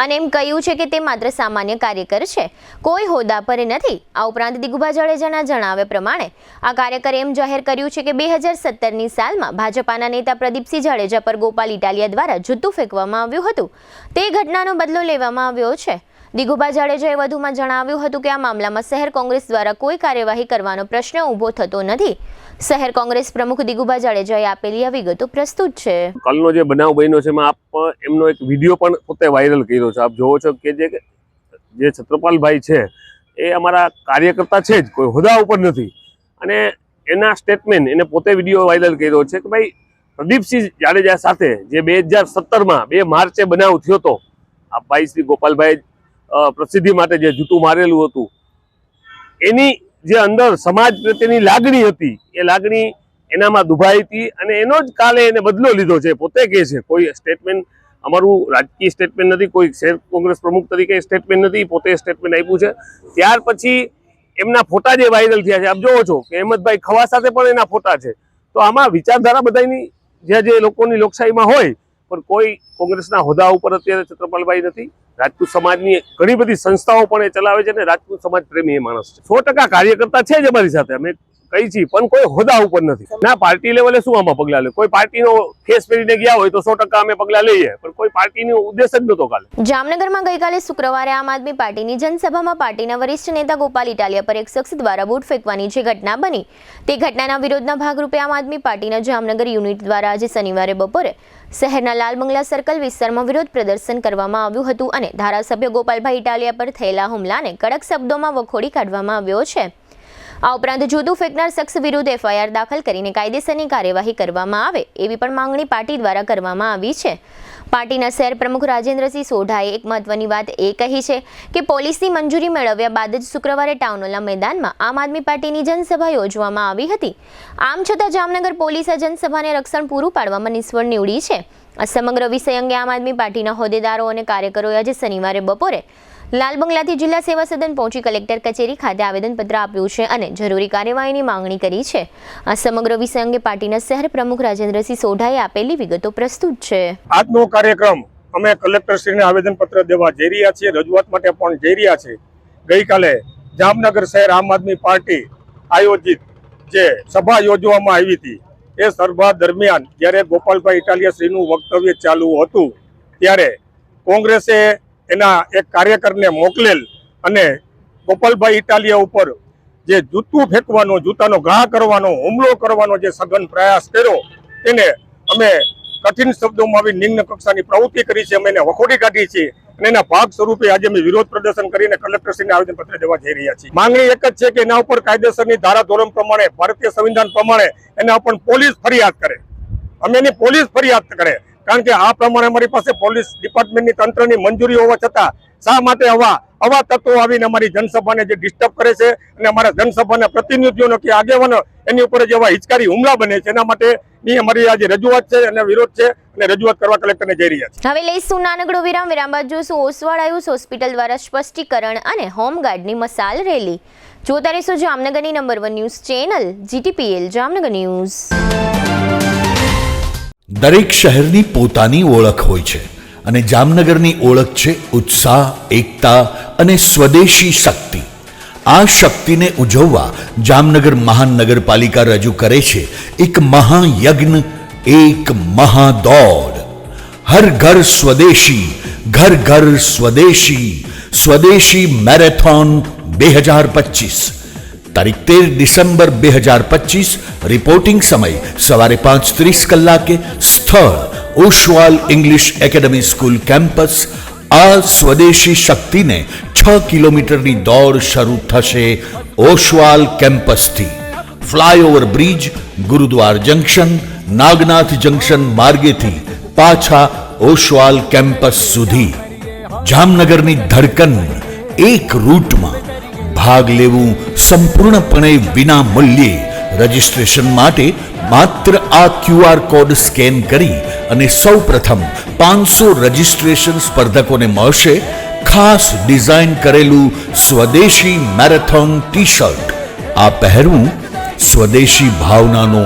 અને એમ કહ્યું છે કે તે માત્ર સામાન્ય કાર્યકર છે, કોઈ હોદ્દા પર નથી. આ ઉપરાંત દિગુભા જાડેજાના જણાવ્યા પ્રમાણે આ કાર્યકરે એમ જાહેર કર્યું છે કે 2017ની સાલમાં ભાજપાના નેતા પ્રદીપસિંહ જાડેજા પર ગોપાલ ઇટાલિયા દ્વારા જૂતું ફેંકવામાં આવ્યું હતું. તે ઘટનાનો બદલો લેવામાં આવ્યો છે. દિગુભા જાડેજાએ વધુમાં જણાવ્યું હતું કે આ મામલામાં શહેર કોંગ્રેસ દ્વારા કોઈ કાર્યવાહી કરવાનો પ્રશ્ન ઊભો થતો નથી. શહેર કોંગ્રેસ પ્રમુખ દિગુભા જાડેજાએ આપેલી આ વિગતો પ્રસ્તુત છે. કાલનો જે બનાવ બન્યો છે એમાં આપ એમનો એક વિડીયો પણ પોતે વાયરલ કર્યો છે. આપ જોવો છો કે જે છત્રપાલભાઈ છે એ અમારા કાર્યકર્તા છે જ, કોઈ હોદ્દા ઉપર નથી. અને એના સ્ટેટમેન્ટ એને પોતે વિડીયો વાયરલ કર્યો છે કે ભાઈ પ્રદીપસિંહ જાડેજા સાથે જે 2017માં 2 માર્ચે બનાવ થયો હતો, આ ભાઈ શ્રી ગોપાલભાઈ પ્રસિદ્ધિ માટે જે જૂતું મારેલું હતું એની જે અંદર સમાજ પ્રત્યેની લાગણી હતી એ લાગણી એનામાં દુભાઈ હતી અને એનો જ કાલે એને બદલો લીધો છે. પોતે કહે છે, કોઈ સ્ટેટમેન્ટ અમારું રાજકીય સ્ટેટમેન્ટ નથી, કોઈ શહેર કોંગ્રેસ પ્રમુખ તરીકે સ્ટેટમેન્ટ નથી, પોતે સ્ટેટમેન્ટ આપ્યું છે. ત્યાર પછી એમના ફોટા જે વાયરલ થયા છે, આપ જોવો છો કે અહેમદભાઈ ખવા સાથે પણ એના ફોટા છે. તો આમાં વિચારધારા બધાની જે લોકોની લોકશાહીમાં હોય, પણ કોઈ કોંગ્રેસના હોદ્દા ઉપર અત્યારે છત્રપાલભાઈ નથી. રાજપૂત સમાજની ઘણી બધી સંસ્થાઓ પણ એ ચલાવે છે અને રાજપૂત સમાજ પ્રેમી એ માણસ છે. 100% કાર્યકર્તા છે જ અમારી સાથે, અમે કહી છીએ, પણ કોઈ હોદ્દા ઉપર નથી. ના પાર્ટી લેવલે શું આમાં પગલા લે? કોઈ પાર્ટીનો ખેસ પહેરીને ગયા હોય તો 100% અમે પગલા લઈએ, પણ કોઈ પાર્ટીનો ઉદ્દેશ જ નહોતો કાલે. જામનગરમાં ગઈકાલે શુક્રવારે આમ આદમી પાર્ટીની જનસભામાં પાર્ટીના વરિષ્ઠ નેતા ગોપાલ ઇટાલિયા પર એક શખ્સ દ્વારા બૂટ ફેંકવાની જે ઘટના બની, તે ઘટનાના વિરોધના ભાગરૂપે આમ આદમી પાર્ટીના જામનગર યુનિટ દ્વારા આજે શનિવારે બપોરે શહેરના લાલ બંગલા સર્કલ વિસ્તારમાં વિરોધ પ્રદર્શન કરવામાં આવ્યું હતું અને ધારાસભ્ય ગોપાલભાઈ ઇટાલિયા પર થયેલા હુમલાને કડક શબ્દોમાં વખોડી કાઢવામાં આવ્યો છે. આ ઉપરાંત જૂતું ફેંકનાર શખ્સ વિરુદ્ધ FIR દાખલ કરીને કાયદેસરની કાર્યવાહી કરવામાં આવે એવી પણ માંગણી પાર્ટી દ્વારા કરવામાં આવી છે. પાર્ટીના શહેર પ્રમુખ રાજેન્દ્રસિંહ સોઢાએ એક મહત્વની વાત એ કહી છે કે પોલીસની મંજૂરી મેળવ્યા બાદ જ શુક્રવારે ટાઉન હોલના મેદાનમાં આમ આદમી પાર્ટીની જનસભા યોજવામાં આવી હતી. આમ છતાં જામનગર પોલીસે જનસભાને રક્ષણ પૂરું પાડવામાં નિષ્ફળ નીવડી છે. આ સમગ્ર વિષય અંગે આમ આદમી પાર્ટીના હોદ્દેદારો અને કાર્યકરોએ આજે શનિવારે બપોરે લાલ બંગલાથી જિલ્લા સેવા સદન પહોંચી કલેક્ટર કચેરી ખાતે આવેદનપત્ર આપ્યું છે અને જરૂરી કાર્યવાહીની માંગણી કરી છે. આ સમગ્ર વિષય અંગે પાર્ટીના શહેર પ્રમુખ રાજેન્દ્રસિંહ સોઢાએ આપેલી વિગતો પ્રસ્તુત છે. આજનો કાર્યક્રમ અમે કલેક્ટરશ્રીને આવેદનપત્ર દેવા જઈ રહ્યા છીએ, રજૂઆત માટે પણ જઈ રહ્યા છીએ. ગઈકાલે જામનગર શહેર આમ આદમી પાર્ટી આયોજિત જે સભા યોજવામાં આવી હતી, એ સભા દરમિયાન જ્યારે ગોપાલભાઈ ઇટાલિયાશ્રીનું વક્તવ્ય ચાલુ હતું ત્યારે કોંગ્રેસે એના એક કાર્યકરને મોકલેલ અને ગોપાલભાઈ ઇટાલિયા ઉપર જે જૂતું ફેંકવાનો, જૂતાનો ઘા કરવાનો, હુમલો કરવાનો જે સઘન પ્રયાસ કર્યો તેને અમે કઠિન શબ્દોમાં આવી નિમ્ન કક્ષાની પ્રવૃત્તિ કરી છે. અમે એને વખોડી કાઢી છે અને એના ભાગ સ્વરૂપે આજે અમે વિરોધ પ્રદર્શન કરીને કલેક્ટરશ્રીને આવેદનપત્ર દેવા જઈ રહ્યા છીએ. માંગણી એક જ છે કે એના ઉપર કાયદેસરની ધારાધોરણ પ્રમાણે, ભારતીય સંવિધાન પ્રમાણે એના ઉપર પોલીસ ફરિયાદ કરે. અમે એની પોલીસ ફરિયાદ કરે, કારણ કે આ પ્રમાણે અમારી પાસે પોલીસ ડિપાર્ટમેન્ટની તંત્રની મંજૂરી હોવા છતાં શા માટે આવા તત્વો આવીને અમારી જનસભાને જે ડિસ્ટર્બ કરે છે અને અમારા જનસભાના પ્રતિનિધિઓનો કે આગેવાનો એની ઉપર જેવા હિચકારી હુમલા બને છે, એના માટે ની અમારી આજે રજૂઆત છે અને વિરોધ છે અને રજૂઆત કરવા કલેક્ટરને જઈ રહ્યા છે. હવે લઈશું નાનકડો વિરામ બાદ જોશું ઓસવાડ આયુષ હોસ્પિટલ દ્વારા સ્પષ્ટીકરણ અને હોમગાર્ડની મસાલ રેલી. જોતા રહેશો જામનગરની number 1 news channel GTPL Jamnagar news. દરેક શહેરની પોતાની ઓળખ હોય છે અને જામનગરની ઓળખ છે ઉત્સાહ, એકતા અને સ્વદેશી શક્તિ. આ શક્તિને ઉજવવા જામનગર મહાનગરપાલિકા રજૂ કરે છે એક મહાયજ્ઞ, એક મહાદોડ. હર ઘર સ્વદેશી, ઘર ઘર સ્વદેશી, સ્વદેશી મેરેથોન 2025. તારીખ 13 ડિસેમ્બર 2025. રિપોર્ટિંગ સમય સવારે 5:30 કલાકે. સ્થળ Oswal English academy school campus. આ સ્વદેશી શક્તિને 6 કિલોમીટરની દોડ શરૂ થશે ઓશવાલ કેમ્પસથી. Flyover bridge, Gurudwara junction, Nagnath junction માર્ગેથી પાછા ઓશવાલ કેમ્પસ સુધી. જામનગરની ધડકન એક રૂટમાં. ભાગ લેવું સંપૂર્ણપણે વિના મૂલ્યે. રજિસ્ટ્રેશન માટે માત્ર આ QR કોડ સ્કેન કરી અને સૌ પ્રથમ 500 રજિસ્ટ્રેશન સ્પર્ધકોને મળશે ખાસ ડિઝાઇન કરેલું સ્વદેશી મેરેથોન ટી-શર્ટ. આ પહેરવું સ્વદેશી ભાવનાનો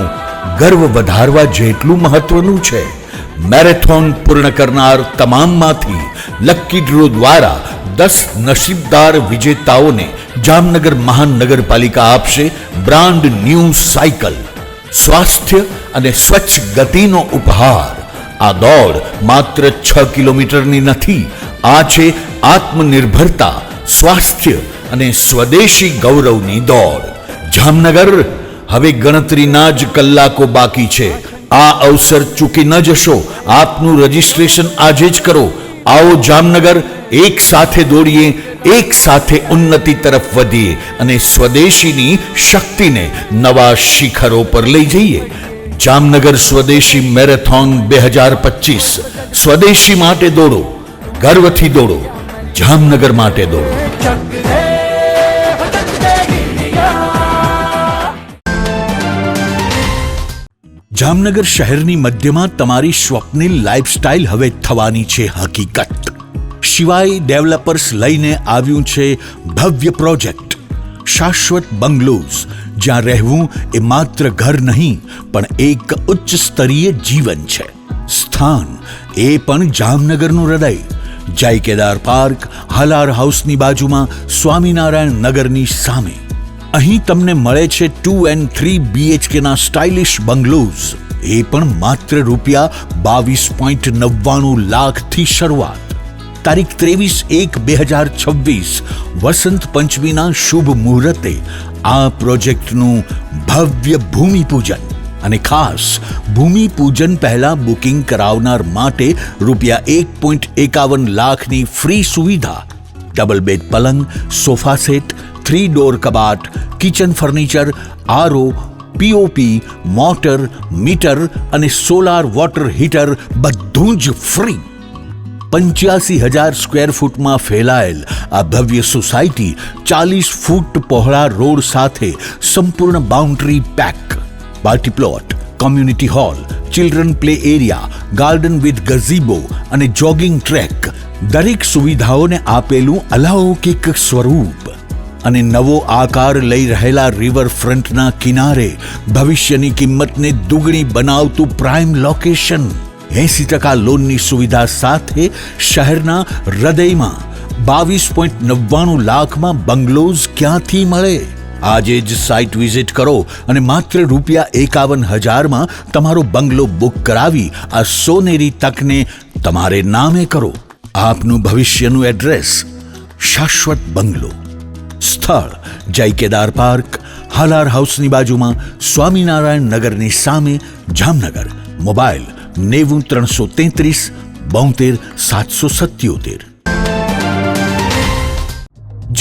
ગર્વ વધારવા જેટલું મહત્વનું છે. મેરેથોન પૂર્ણ કરનાર તમામમાંથી લકી ડ્રો દ્વારા 10 નસીબદાર વિજેતાઓને જામનગર મહાનગરપાલિકા આપશે બ્રાન્ડ ન્યૂ સાયકલ. સ્વાસ્થ્ય અને સ્વચ્છ ગતિનો ઉપહાર. આ દોડ માત્ર 6 કિલોમીટરની નથી. આ છે આત્મનિર્ભરતા, સ્વાસ્થ્ય અને સ્વદેશી ગૌરવની દોડ. જામનગર, હવે ગણતરીના જ કલાકો બાકી છે. આ અવસર ચૂકી ન જશો. આપનું રજિસ્ટ્રેશન આજે જ કરો. આવો જામનગર, એક સાથે દોડીએ, એક સાથે ઉન્નતિ તરફ વધીએ અને સ્વદેશીની શક્તિને નવા શિખરો પર લઈ જઈએ. જામનગર સ્વદેશી મેરેથોન 2025. સ્વદેશી માટે દોડો, ગર્વથી દોડો, જામનગર માટે દોડો. જામનગર શહેરની મધ્યમાં તમારી સ્વપ્નિલ લાઇફસ્ટાઇલ હવે થવાની છે હકીકત. શિવાય ડેવલપર્સ લઈને આવ્યું છે ભવ્ય પ્રોજેક્ટ શાશ્વત બંગલોઝ, જ્યાં રહેવું એ માત્ર ઘર નહીં પણ એક ઉચ્ચ સ્તરીય જીવન છે. સ્થાન એ પણ જામનગરનું હૃદય. જય કેદાર પાર્ક, હલાર હાઉસની બાજુમાં, સ્વામિનારાયણ નગરની સામે. અહીં તમને મળે છે 2 and 3 BHK ના સ્ટાઇલિશ બંગલોઝ. એ પણ માત્ર ₹22.99 લાખથી શરૂઆત. તારીખ 23/1/2026 વસંત પંચમીના શુભ મુહૂર્તે આ પ્રોજેક્ટનું ભવ્ય ભૂમિપૂજન. અને ખાસ ભૂમિપૂજન પહેલા બુકિંગ કરાવનાર માટે ₹1.51 લાખની ફ્રી સુવિધા. ડબલ બેડ પલંગ, સોફા સેટ, 3 ડોર કબાટ, kitchen furniture, RO, POP, motor, meter અને સોલાર વોટર હીટર બધું જ ફ્રી. 85,000 સ્ક્વેર ફૂટમાં ફેલાયેલ આ ભવ્ય સોસાયટી 40 ફૂટ પહોળા રોડ સાથે સંપૂર્ણ boundary pack. Party plot, community hall, children play area, garden with gazebo અને જોગિંગ ટ્રેક, દરેક સુવિધાઓને આપેલું અલૌકિક સ્વરૂપ. અને નવો આકાર લઈ રહેલા રિવરફ્રન્ટના કિનારે ભવિષ્યની કિંમતને દુગણી બનાવતું પ્રાઇમ લોકેશન. 80% લોનની સુવિધા સાથે શહેરના હૃદયમાં 22.99 લાખમાં બંગલોઝ ક્યાંથી મળે? આજે જ સાઇટ વિઝિટ કરો અને માત્ર ₹51,000માં તમારો બંગલો બુક કરાવી આ સોનેરી તકને તમારે નામે કરો. આપનું ભવિષ્યનું એડ્રેસ શાશ્વત બંગલો. સ્થળ જય કેદાર પાર્ક, હલાર હાઉસની બાજુમાં, સ્વામિનારાયણ નગરની સામે, જામનગર. મોબાઈલ 90 333 72 777.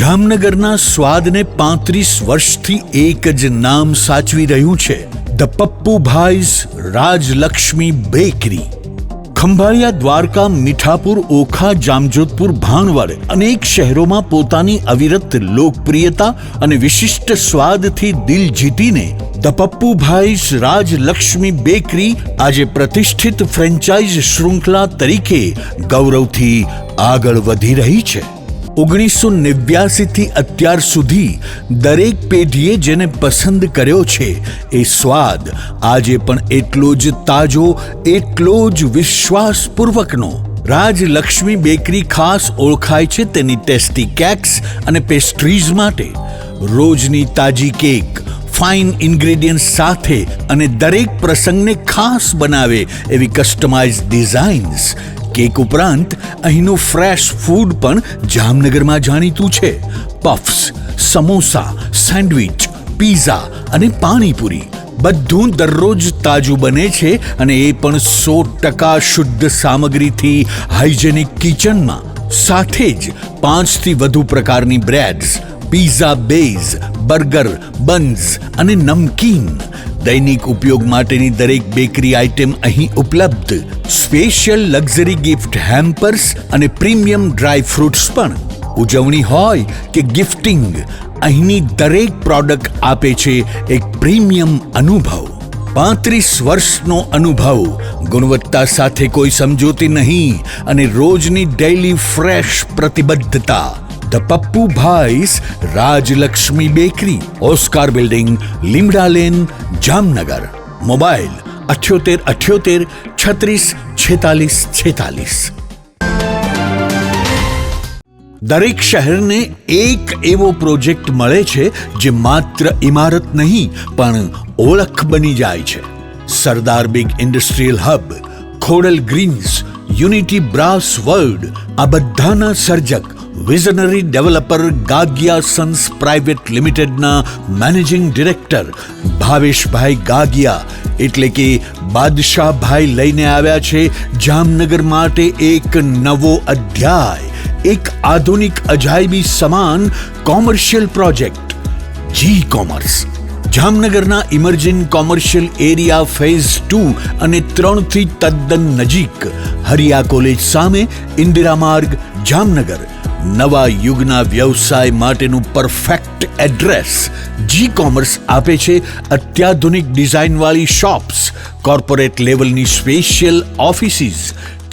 જામનગરના સ્વાદને 35 વર્ષથી એક જ નામ સાચવી રહ્યું છે ધ પપ્પુભાઈઝ રાજલક્ષ્મી બેકરી. ખંભાળિયા, દ્વારકા, મીઠાપુર, ઓખા, જામજોધપુર, ભાણવડ અનેક શહેરોમાં પોતાની અવિરત લોકપ્રિયતા અને વિશિષ્ટ સ્વાદથી દિલ જીતીને ધ પપ્પુભાઈસ રાજલક્ષ્મી બેકરી આજે પ્રતિષ્ઠિત ફ્રેન્ચાઇઝ શૃંખલા તરીકે ગૌરવથી આગળ વધી રહી છે. 1989 થી અત્યાર સુધી દરેક પેઢીએ જેને પસંદ કર્યો છે એ સ્વાદ આજે પણ એટલો જ તાજો, એટલો જ વિશ્વાસપૂર્વકનો. રાજલક્ષ્મી બેકરી ખાસ ઓળખાય છે તેની ટેસ્ટી કેક્સ અને પેસ્ટ્રીઝ માટે. રોજની તાજી કેક, ફાઇન ઇન્ગ્રેડિયન્ટ્સ સાથે અને દરેક પ્રસંગને ખાસ બનાવે એવી કસ્ટમાઇઝ ડિઝાઇન્સ. કેક ઉપરાંત અહીંનું ફ્રેશ ફૂડ પણ જામનગરમાં જાણીતું છે. પફ્સ, સમોસા, સેન્ડવિચ, પીઝા અને પાણીપુરી બધું દરરોજ તાજું બને છે અને એ પણ 100% શુદ્ધ સામગ્રીથી હાઇજેનિક કિચનમાં. સાથે જ 5થી વધુ પ્રકારની બ્રેડ્સ, પીઝા બેઝ, બર્ગર, બન્સ અને નમકીન. દૈનિક ઉપયોગ માટેની દરેક બેકરી આઇટમ અહીં ઉપલબ્ધ. સ્પેશિયલ લક્ઝરી ગિફ્ટ હેમ્પર્સ અને પ્રીમિયમ ડ્રાય ફ્રૂટ્સ પણ. ઉજવણી હોય કે ગિફ્ટિંગ, અહીંની દરેક પ્રોડક્ટ આપે છે એક પ્રીમિયમ અનુભવ. 35 વર્ષનો અનુભવ, ગુણવત્તા સાથે કોઈ સમજૂતી નહીં અને રોજની ડેઇલી ફ્રેશ પ્રતિબદ્ધતા. The Pappubhai's Rajlakshmi bakery, Oscar building, Limda lane, Jamnagar. Mobile 7878 36 46 46. દરેક શહેરને એક એવો પ્રોજેક્ટ મળે છે જે માત્ર ઇમારત નહીં પણ ઓળખ બની જાય છે. Sardar big industrial hub, Khodal greens, unity brass world, આ બધાના સર્જક visionary developer Gagiya sons private લિમિટેડના મેનેજિંગ ડિરેક્ટર ભાવેશભાઈ ગાગિયા એટલે કે બાદશાહભાઈ લઈને આવ્યા છે જામનગર માટે એક નવો અધ્યાય, એક આધુનિક અજાયબી સમાન કોમર્શિયલ પ્રોજેક્ટ જી કોમર્સ. જામનગરના ઇમર્જિંગ કોમર્શિયલ એરિયા ફેઝ 2 અને 3 થી તદ્દન નજીક, હરિયા કોલેજ સામે, ઇન્દિરા માર્ગ, જામનગર. નવા યુગના વ્યવસાય માટેનું પરફેક્ટ એડ્રેસ. જી કોમર્સ આપે છે અત્યાધુનિક ડિઝાઇનવાળી શોપ્સ, કોર્પોરેટ લેવલની special offices,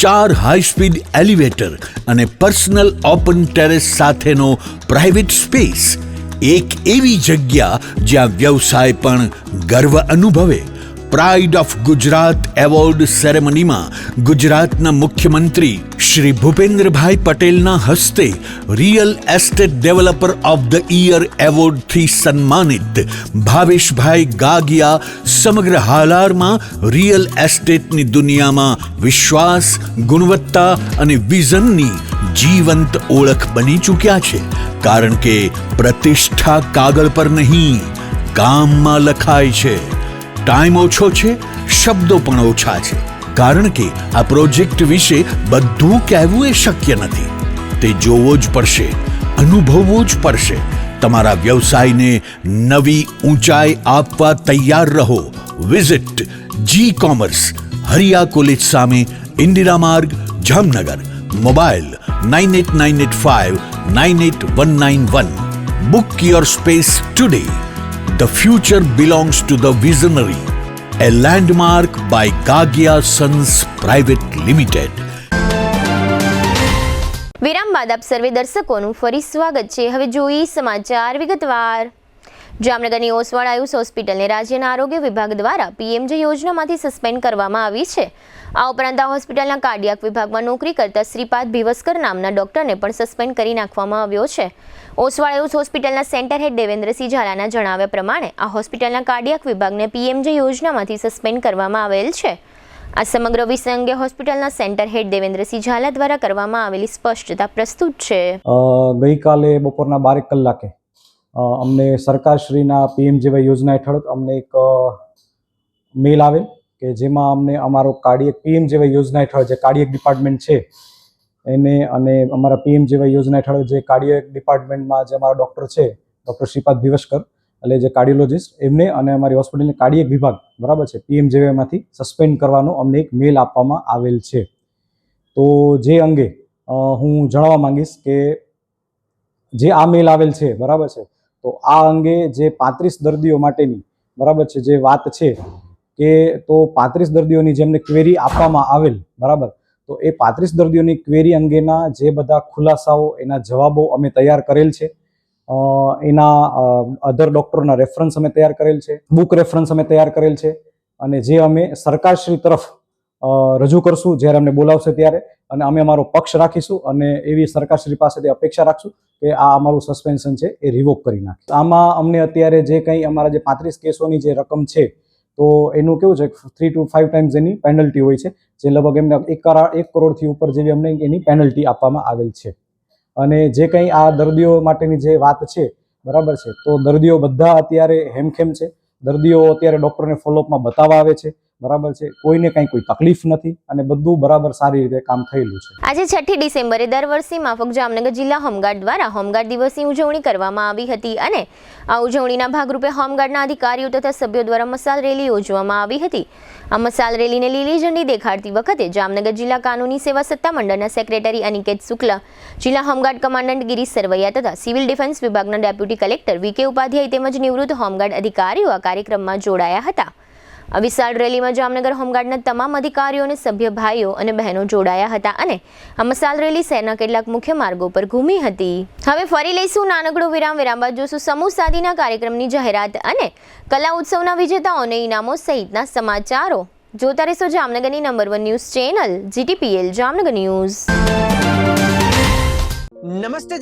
4 high speed elevator અને પર્સનલ ઓપન ટેરેસ સાથેનો પ્રાઇવેટ સ્પેસ. એક એવી જગ્યા જ્યાં વ્યવસાય પણ ગર્વ અનુભવે. પ્રાઇડ ઓફ ગુજરાત એવોર્ડ સેરેમનીમાં ગુજરાતના મુખ્યમંત્રી શ્રી ભૂપેન્દ્રભાઈ પટેલના હસ્તે real estate developer of the year એવોર્ડથી સન્માનિત ભાવેશભાઈ ગાગિયા સમગ્ર હાલારમાં રિયલ એસ્ટેટની દુનિયામાં વિશ્વાસ, ગુણવત્તા અને વિઝનની જીવંત ઓળખ બની ચૂક્યા છે. કારણ કે પ્રતિષ્ઠા કાગળ પર નહીં, કામમાં લખાય છે. ટાઈમ ઓછો છે, શબ્દો પણ ઓછા છે, કારણ કે આ પ્રોજેક્ટ વિશે બધું કહેવું એ શક્ય નથી. તે જોવો જ પડશે, અનુભવવો જ પડશે. તમારા વ્યવસાયને નવી ઊંચાઈ આપવા તૈયાર રહો. વિઝિટ જી કોમર્સ, હરિયા કોલેજ સામે, ઇન્દિરા માર્ગ, Jamnagar. Mobile 9898598191. Book your space today. The future belongs to the visionary. A landmark by Gagia Sons Private Limited. વિરામ બાદ આપ સર્વે દર્શકોનું ફરી સ્વાગત છે. હવે જોઈએ સમાચાર વિગતવાર. જામનગરની ઓસવાળ આયુષ હોસ્પિટલને રાજ્યના આરોગ્ય વિભાગ દ્વારા પીએમજે યોજનામાંથી સસ્પેન્ડ કરવામાં આવી છે. આ ઉપરાંત આ હોસ્પિટલના કાર્ડિયાક વિભાગમાં નોકરી કરતા શ્રીપાદ ભીવસ્કર નામના ડોક્ટરને પણ સસ્પેન્ડ કરી નાખવામાં આવ્યો છે. ઓસવાળ આયુષ હોસ્પિટલના સેન્ટર હેડ દેવેન્દ્રસિંહ ઝાલાના જણાવ્યા પ્રમાણે આ હોસ્પિટલના કાર્ડિયાક વિભાગને પીએમજે યોજનામાંથી સસ્પેન્ડ કરવામાં આવેલ છે. આ સમગ્ર વિષય અંગે હોસ્પિટલના સેન્ટર હેડ દેવેન્દ્રસિંહ ઝાલા દ્વારા કરવામાં આવેલી સ્પષ્ટતા પ્રસ્તુત છે. ગઈકાલે બપોરના 12 કલાકે અમને સરકારશ્રીના પીએમજેવાય યોજના હેઠળ અમને એક મેલ આવેલ કે જેમાં અમને અમારો કાર્ડિયક પીએમજેવાય યોજના હેઠળ જે કાર્ડિયક ડિપાર્ટમેન્ટ છે એને અને અમારા પીએમજેવાય યોજના હેઠળ જે કાર્ડિયક ડિપાર્ટમેન્ટમાં જે અમારા ડૉક્ટર છે ડૉક્ટર શ્રીપાદ ભીવસ્કર એટલે જે કાર્ડિયોલોજિસ્ટ એમને અને અમારી હોસ્પિટલની કાર્ડિયક વિભાગ બરાબર છે પીએમજેવાયમાંથી સસ્પેન્ડ કરવાનો અમને એક મેલ આપવામાં આવેલ છે. તો જે અંગે હું જણાવવા માંગીશ કે જે આ મેલ આવેલ છે, બરાબર છે, તો આ અંગે જે 35 દર્દીઓ માટેની, બરાબર છે, જે વાત છે કે તો 35 દર્દીઓની જેમને ક્વેરી આપવામાં આવેલ, બરાબર, તો એ 35 દર્દીઓની ક્વેરી અંગેના જે બધા ખુલાસાઓ, એના જવાબો અમે તૈયાર કરેલ છે. એના અધર ડોક્ટરોના રેફરન્સ અમે તૈયાર કરેલ છે, બુક રેફરન્સ અમે તૈયાર કરેલ છે, અને જે અમે સરકારશ્રી તરફ રજૂ કરશું જ્યારે અમને બોલાવશે ત્યારે, અને અમે અમારો પક્ષ રાખીશું અને એવી સરકારશ્રી પાસેથી અપેક્ષા રાખશું કે આ અમારું સસ્પેન્શન છે એ રિવોક કરી નાખે. આમાં અમને અત્યારે જે કંઈ અમારા જે 35 કેસોની જે રકમ છે, તો એનું કેવું છે 3 to 5 ટાઈમ્સ એની પેનલ્ટી હોય છે, જે લગભગ એમને 1 કરોડથી ઉપર જેવી અમને એની પેનલ્ટી આપવામાં આવેલ છે. અને જે કંઈ આ દર્દીઓ માટેની જે વાત છે, બરાબર છે, તો દર્દીઓ બધા અત્યારે હેમખેમ છે. દર્દીઓ અત્યારે ડૉક્ટરને ફોલોઅપમાં બતાવવા આવે છે, બરાબર છે, કોઈને કંઈ કોઈ તકલીફ નથી અને બધું બરાબર સારી રીતે કામ થયેલું છે. આજે 6 ડિસેમ્બરે દર વર્ષની માફક જામનગર જિલ્લા હોમગાર્ડ દ્વારા હોમગાર્ડ દિવસની ઉજવણી કરવામાં આવી હતી અને આ ઉજવણીના ભાગરૂપે હોમગાર્ડના અધિકારીઓ તથા સભ્યો દ્વારા મસાલ રેલી યોજવામાં આવી હતી. આ મસાલ રેલીને લીલી ઝંડી દેખાડતી વખતે જામનગર જિલ્લા કાનૂની સેવા સત્તામંડળના સેક્રેટરી અનિકેત શુક્લા, જિલ્લા હોમગાર્ડ કમાન્ડન્ટ ગિરીશ સરવૈયા તથા સિવિલ ડિફેન્સ વિભાગના ડેપ્યુટી કલેક્ટર વી.કે. ઉપાધ્યાય તેમજ નિવૃત્ત હોમગાર્ડ અધિકારીઓ આ કાર્યક્રમમાં જોડાયા હતા. આ વિશાળ રેલીમાં જામનગર હોમગાર્ડના તમામ અધિકારીઓ અને સભ્ય ભાઈઓ અને બહેનો જોડાયા હતા અને આ મસાલ રેલી શહેરના કેટલાક મુખ્ય માર્ગો પર ઘૂમી હતી. હવે ફરી લઈશું નાનકડો વિરામ બાદ જોશું સમૂહ સાદીના કાર્યક્રમની જાહેરાત અને કલા ઉત્સવના વિજેતાઓને ઇનામો સહિતના સમાચારો. જોતા રહેશો જામનગરની number 1 news channel GTPL Jamnagar news. નમસ્તે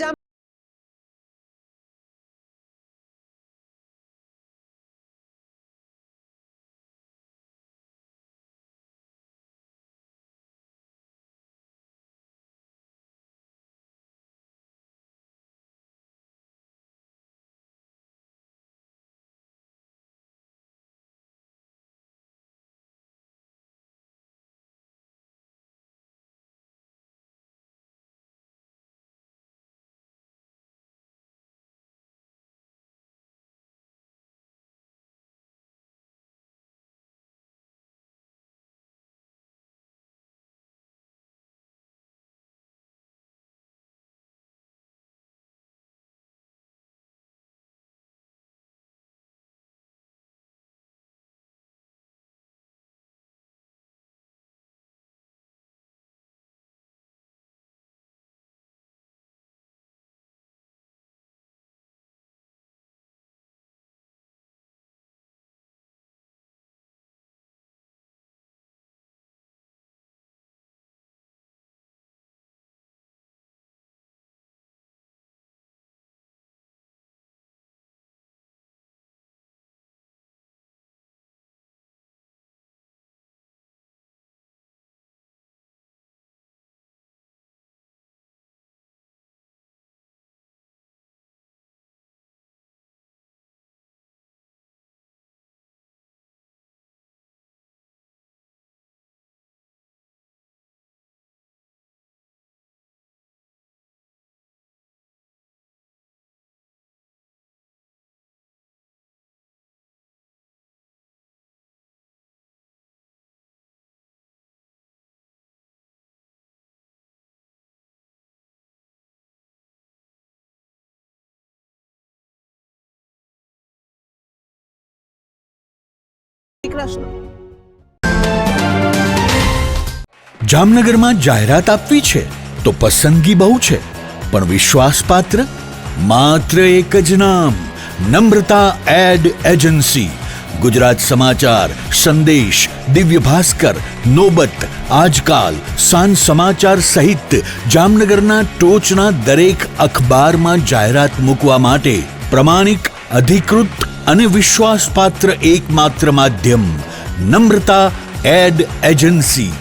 જામનગરમાં જાહેરાત આપવી છે તો પસંદગી બહુ છે, પણ વિશ્વાસપાત્ર માત્ર એક જ નામ, નમ્રતા એડ એજન્સી. ગુજરાત સમાચાર, સંદેશ, દિવ્ય ભાસ્કર, નોબત, આજકાલ, સાંજ સમાચાર સહિત જામનગરના ટોચના દરેક અખબારમાં જાહેરાત મૂકવા માટે પ્રમાણિક, અધિકૃત અને વિશ્વાસપાત્ર એકમાત્ર માધ્યમ Namrata ad agency.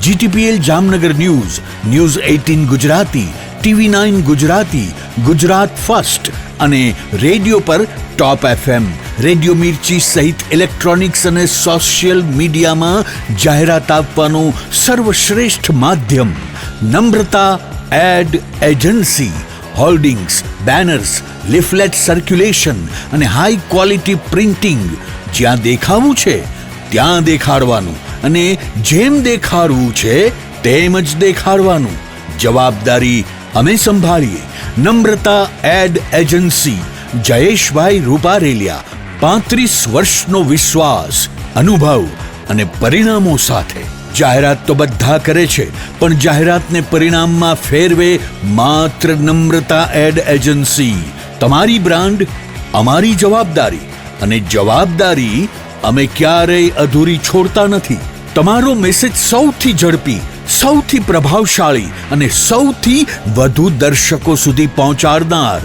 GTPL Jamnagar news, news 18 Gujarati, TV9 Gujarati, Gujarat First અને રેડિયો પર ટોપ FM, રેડિયો મિર્ચી સહિત ઇલેક્ટ્રોનિક્સ અને સોશિયલ મીડિયામાં જાહેરાત આપવાનું સર્વશ્રેષ્ઠ માધ્યમ Namrata ad agency. Hoardings, banners, leaflet circulation અને હાઈ ક્વોલિટી પ્રિન્ટિંગ. જ્યાં દેખાવું છે ત્યાં દેખાડવાનું અને જેમ દેખાડવું છે તેમ જ દેખાડવાનું. જવાબદારી અમે સંભાળીએ. નમ્રતા એડ એજન્સી, જયેશભાઈ રૂપારેલિયા. 35 વર્ષનો વિશ્વાસ, અનુભવ અને પરિણામો સાથે. જાહેરાત તો બધા કરે છે, પણ જાહેરાતને પરિણામમાં ફેરવે માત્ર નમ્રતા એડ એજન્સી. તમારી બ્રાન્ડ, અમારી જવાબદારી, અને જવાબદારી અમે ક્યારેય અધૂરી છોડતા નથી. તમારો મેસેજ સૌથી ઝડપી, સૌથી પ્રભાવશાળી અને સૌથી વધુ દર્શકો સુધી પહોંચાડનાર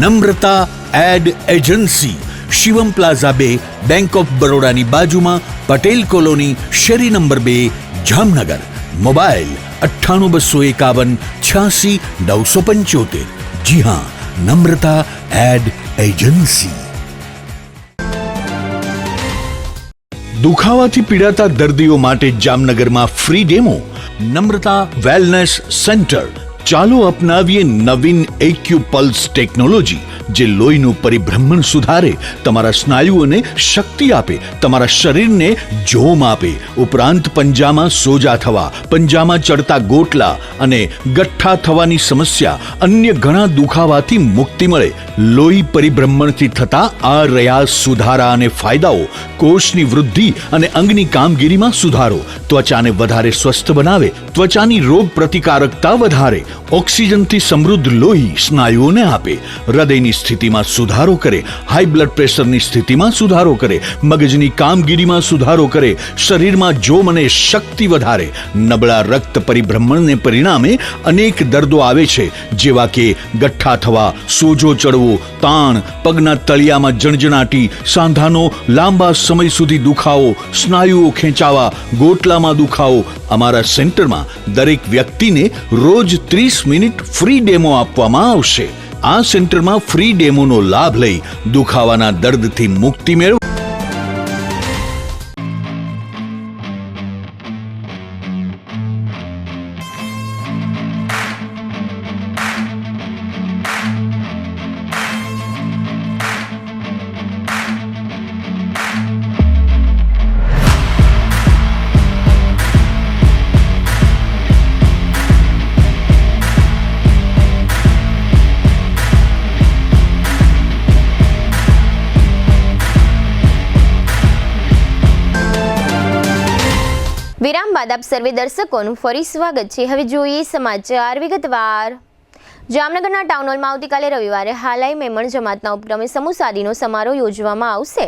Namrata ad agency, Shivam plaza 2, bank of બરોડાની બાજુમાં, પટેલ કોલોની, શેરી નંબર 2, જામનગર. મોબાઈલ 98 251 86 975. જી હા, નમ્રતા એડ એજન્સી. દુખાવાથી પીડાતા દર્દીઓ માટે જામનગરમાં free demo. Namrata wellness centre. ચાલો અપનાવીએ નવીન એક્યુ પલ્સ ટેકનોલોજી, જે લોહીનું પરિભ્રમણ સુધારે, તમારા સ્નાયુઓને શક્તિ આપે, તમારા શરીરને જોમ આપે. ઉપરાંત પંજામાં સોજા થવા, પંજામાં ચડતા ગોટલા અને ગઠ્ઠા થવાની સમસ્યા, અન્ય ઘણા દુખાવાથી મુક્તિ મળે. લોહી પરિભ્રમણથી થતા આ રહ્યા સુધારા અને ફાયદાઓ. કોષની વૃદ્ધિ અને અંગની કામગીરીમાં સુધારો, ત્વચાને વધારે સ્વસ્થ બનાવે, ત્વચાની રોગ પ્રતિકારકતા વધારે, ઓક્સિજનથી સમૃદ્ધ લોહી સ્નાયુઓને આપે, હૃદયની સ્થિતિમાં સુધારો કરે, હાઈ બ્લડ પ્રેશરની સ્થિતિમાં સુધારો કરે, મગજની કામગીરીમાં સુધારો કરે, શરીરમાં જોમ અને શક્તિ વધારે. નબળા રક્ત પરિભ્રમણને પરિણામે અનેક દર્દો આવે છે, જેવા કે ગઠ્ઠા થવા, સોજો ચડવો, તાણ, પગના તળિયામાં જણજણાટી, સાંધાનો લાંબા સમય સુધી દુખાવો, સ્નાયુઓ ખેંચાવા, ગોટલામાં દુખાવો. અમારા સેન્ટરમાં દરેક વ્યક્તિને રોજ 30 મિનિટ ફ્રી ડેમો આપવામાં આવશે. આ સેન્ટરમાં ફ્રી ડેમોનો લાભ લઈ દુખાવાના દર્દથી મુક્તિ મેળવો. વિરામ બાદ આપ સર્વે દર્શકોનું ફરી સ્વાગત છે. હવે જોઈએ સમાચાર વિગતવાર. જામનગરના ટાઉન હોલમાં આવતીકાલે રવિવારે હાલાઈ મેમણ જમાતના ઉપક્રમે સમૂહ સાદીનો સમારોહ યોજવામાં આવશે.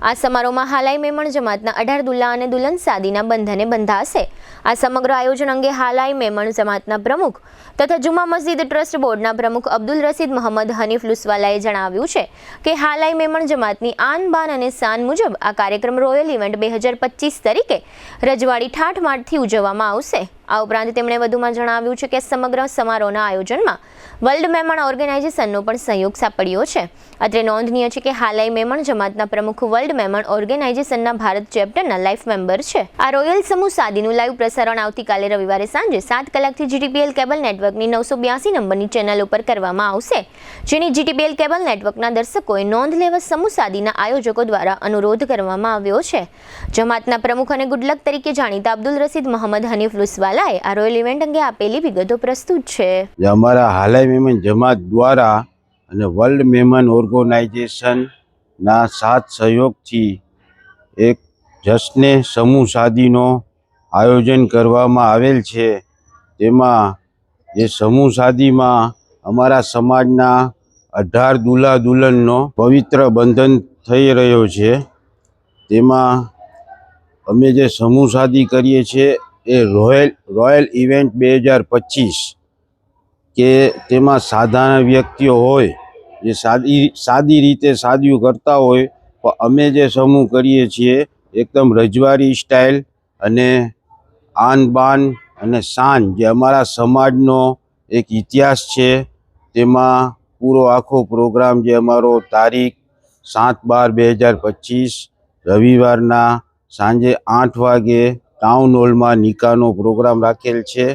આ સમારોહમાં હાલાઈ મેમણ જમાતના 18 દુલ્લા અને દુલ્હન સાદીના બંધને બંધાશે. આ સમગ્ર આયોજન અંગે હાલાઈ મેમણ જમાતના પ્રમુખ તથા જુમા મસ્જિદ ટ્રસ્ટ બોર્ડના પ્રમુખ અબ્દુલ રસીદ મોહમ્મદ હનીફ લુસવાલાએ જણાવ્યું છે કે હાલાઈ મેમણ જમાતની આન બાન અને શાન મુજબ આ કાર્યક્રમ રોયલ ઇવેન્ટ 2025 તરીકે રજવાડી ઠાઠમાઠથી ઉજવવામાં આવશે. આ ઉપરાંત તેમણે વધુમાં જણાવ્યું છે કે સમગ્ર સમારોહના આયોજનમાં વર્લ્ડ મેમણ ઓર્ગેનાઇઝેશનનો પણ સહયોગ સાંપડ્યો છે. અત્રે નોંધનીય છે કે હાલાઈ મેમણ જમાતના પ્રમુખ વર્લ્ડ મેમણ ઓર્ગેનાઇઝેશનના ભારત ચેપ્ટરના લાઈફ મેમ્બર છે. આ રોયલ સમૂહ સાદીનું લાઈવ પ્રસારણ આવતીકાલે રવિવારે સાંજે 7 કલાકથી GTPL કેબલ નેટવર્કની 982 નંબરની ચેનલ ઉપર કરવામાં આવશે, જેની GTPL કેબલ નેટવર્કના દર્શકોએ નોંધ લેવા સમૂહ સાદીના આયોજકો દ્વારા અનુરોધ કરવામાં આવ્યો છે. જમાતના પ્રમુખ અને ગુડલક તરીકે જાણીતા અબ્દુલ રસીદ મોહમ્મદ હનીફ લુસવાલાએ આ રોયલ ઇવેન્ટ અંગે આપેલી વિગતો પ્રસ્તુત છે. અમારા હાલાઈ મેમન જમાત દ્વારા અને વર્લ્ડ મેમન ઓર્ગેનાઇઝેશનના સાથ સહયોગથી એક જશ્ને સમૂહ શાદીનો આયોજન કરવામાં આવેલ છે. તેમાં જે સમૂહ શાદીમાં અમારા સમાજના 18 દુલ્હા દુલ્હનનો પવિત્ર બંધન થઈ રહ્યો છે. તેમાં અમે જે સમૂહ શાદી કરીએ છીએ એ રોયલ ઇવેન્ટ 2025 કે તેમાં સાધારણ વ્યક્તિઓ હોય જે સાદી રીતે શાદીઓ કરતા હોય, તો અમે જે સમૂહ કરીએ છીએ એકદમ રજવાડી સ્ટાઇલ અને આન બાન અને શાન જે અમારા સમાજનો એક ઇતિહાસ છે, તેમાં પૂરો આખો પ્રોગ્રામ જે અમારો તારીખ 7/12/2025 રવિવારના સાંજે 8 વાગે ટાઉન હોલમાં નિકાહનો પ્રોગ્રામ રાખેલ છે.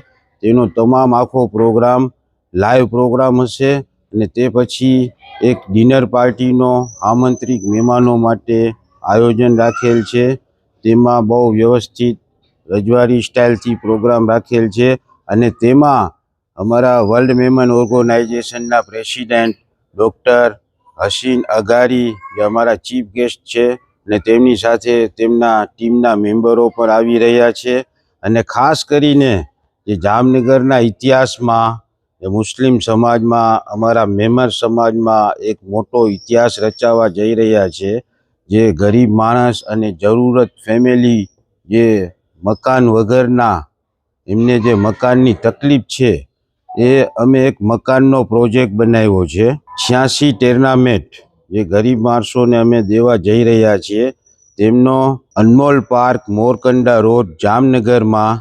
તેનો તમામ આખો પ્રોગ્રામ લાઈવ પ્રોગ્રામ હશે અને તે પછી એક ડિનર પાર્ટીનો આમંત્રિત મહેમાનો માટે આયોજન રાખેલ છે. તેમાં બહુ વ્યવસ્થિત રજવાડી સ્ટાઇલથી પ્રોગ્રામ રાખેલ છે અને તેમાં અમારા વર્લ્ડ મેમન ઓર્ગેનાઇઝેશનના પ્રેસિડેન્ટ ડૉક્ટર હસીન અઘારી જે અમારા ચીફ ગેસ્ટ છે અને તેમની સાથે તેમના ટીમના મેમ્બરો પણ આવી રહ્યા છે. અને ખાસ કરીને જે જામનગરના ઇતિહાસમાં મુસ્લિમ સમાજમાં અમારા મેમર સમાજમાં એક મોટો ઇતિહાસ રચાવા જઈ રહ્યા છે. જે ગરીબ માણસ અને જરૂરત ફેમિલી જે મકાન વગરના એમને જે મકાનની તકલીફ છે એ અમે એક મકાનનો પ્રોજેક્ટ બનાવ્યો છે. 86 ટેર્નામેન્ટ જે ગરીબ માણસોને અમે દેવા જઈ રહ્યા છીએ. તેમનો અનમોલ પાર્ક મોરકંડા રોડ જામનગરમાં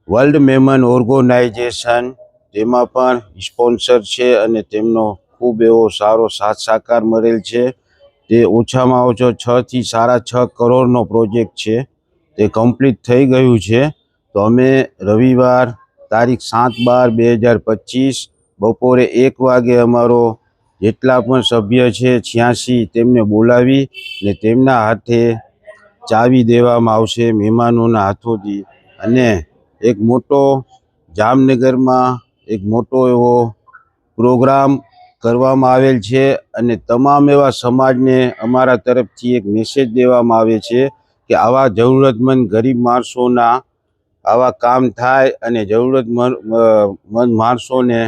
વર્લ્ડ મેમન ઓર્ગેનાઇઝેશન તેમાં પણ સ્પોન્સર છે અને તેમનો ખૂબ એવો સારો સાથ સહકાર મળેલ છે. તે ઓછામાં ઓછો 6 થી 6.5 કરોડનો પ્રોજેક્ટ છે. તે કમ્પ્લીટ થઈ ગયું છે. તો અમે રવિવાર તારીખ 7/12/2025 બપોરે 1 વાગે અમારો જેટલા પણ સભ્ય છે 86 તેમને બોલાવી ને તેમના હાથે ચાવી દેવામાં આવશે મહેમાનોના હાથોથી. અને એક મોટો જામનગરમાં એક મોટો એવો પ્રોગ્રામ કરવામાં આવેલ છે અને તમામ એવા સમાજને અમારા તરફથી એક મેસેજ દેવામાં આવે છે કે આવા જરૂરતમંદ ગરીબ માણસોના આવા કામ થાય અને જરૂરતમંદ માણસોને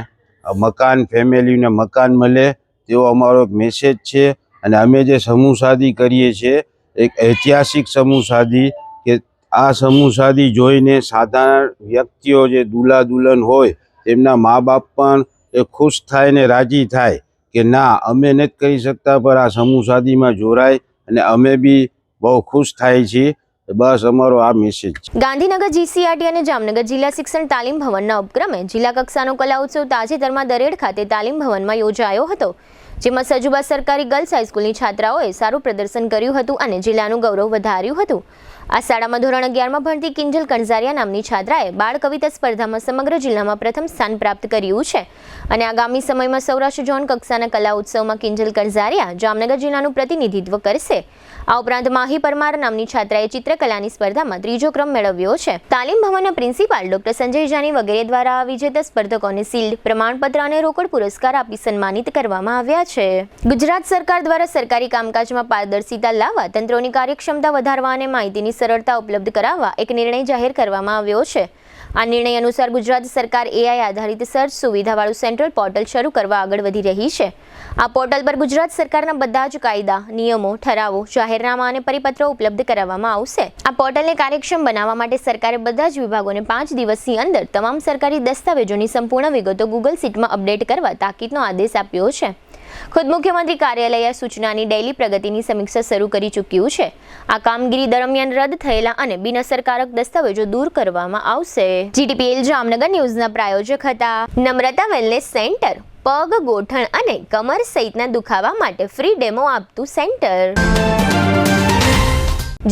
મકાન ફેમિલીને મકાન મળે તેવો અમારો એક મેસેજ છે. અને અમે જે સમૂહ શાદી કરીએ છીએ એક ઐતિહાસિક સમૂહ શાદી કે આ સમૂહ શાદી જોઈને સાધારણ વ્યક્તિઓ જે દુલ્હા દુલ્હન હોય તેમના મા બાપ પણ એ ખુશ થાય ને રાજી થાય કે ના અમે નથી કરી શકતા પણ આ સમૂહ શાદીમાં જોડાય અને અમે બી બહુ ખુશ થાય છીએ. બસ અમારો આ મેસેજ છે. ગાંધીનગર જીસીઆરટી અને જામનગર જિલ્લા શિક્ષણ તાલીમ ભવનના ઉપક્રમે જિલ્લા કક્ષાનો કલા ઉત્સવ તાજેતરમાં દરેડ ખાતે તાલીમ ભવનમાં યોજાયો હતો. જેમાં સજુબા સરકારી ગર્લ્સ હાઈસ્કૂલની છાત્રાઓએ સારું પ્રદર્શન કર્યું હતું અને જિલ્લાનું ગૌરવ વધાર્યું હતું. આ શાળામાં ધોરણ 11માં ભણતી કિંજલ કણઝારિયા નામની છાત્રાએ બાળ કવિતા સ્પર્ધામાં સમગ્ર જિલ્લામાં પ્રથમ સ્થાન પ્રાપ્ત કર્યું છે અને આગામી સમયમાં સૌરાષ્ટ્ર ઝોન કક્ષાના કલા ઉત્સવમાં કિંજલ કણઝારિયા જામનગર જિલ્લાનું પ્રતિનિધિત્વ કરશે. આ ઉપરાંત માહી પરમાર નામની છાત્રાએ ચિત્રકલાની સ્પર્ધામાં 3જો ક્રમ મેળવ્યો છે. તાલીમ ભવનના પ્રિન્સિપાલ ડોક્ટર સંજય જાની વગેરે દ્વારા વિજેતા સ્પર્ધકોને શિલ્ડ, પ્રમાણપત્ર અને રોકડ પુરસ્કાર આપી સન્માનિત કરવામાં આવ્યા છે. ગુજરાત સરકાર દ્વારા સરકારી કામકાજમાં પારદર્શિતા લાવવા, તંત્રોની કાર્યક્ષમતા વધારવા અને માહિતીની સરળતા ઉપલબ્ધ કરાવવા એક નિર્ણય જાહેર કરવામાં આવ્યો છે. આ નિર્ણય અનુસાર ગુજરાત સરકાર AI આધારિત સર્ચ સુવિધાવાળું સેન્ટ્રલ પોર્ટલ શરૂ કરવા આગળ વધી રહી છે. આ પોર્ટલ પર ગુજરાત સરકારના બધા જ કાયદા, નિયમો, ઠરાવો, જાહેરનામા અને પરિપત્રો ઉપલબ્ધ કરાવવામાં આવશે. આ પોર્ટલને કાર્યક્ષમ બનાવવા માટે સરકારે બધા જ વિભાગોને 5 દિવસની અંદર તમામ સરકારી દસ્તાવેજોની સંપૂર્ણ વિગતો ગૂગલ શીટમાં અપડેટ કરવા તાકીદનો આદેશ આપ્યો છે. ખુદ મુખ્યમંત્રી કાર્યાલય સૂચનાની ડેઇલી પ્રગતિની સમીક્ષા શરૂ કરી ચૂક્યું છે. આ કામગીરી દરમિયાન રદ થયેલા અને બિનઅસરકારક દસ્તાવેજો દૂર કરવામાં આવશે. GTPL જામનગર ન્યૂઝના પ્રાયોજક હતા નમ્રતા વેલનેસ સેન્ટર. પગ, ગોઠણ અને કમર સહિતના દુખાવા માટે ફ્રી ડેમો આપતું સેન્ટર.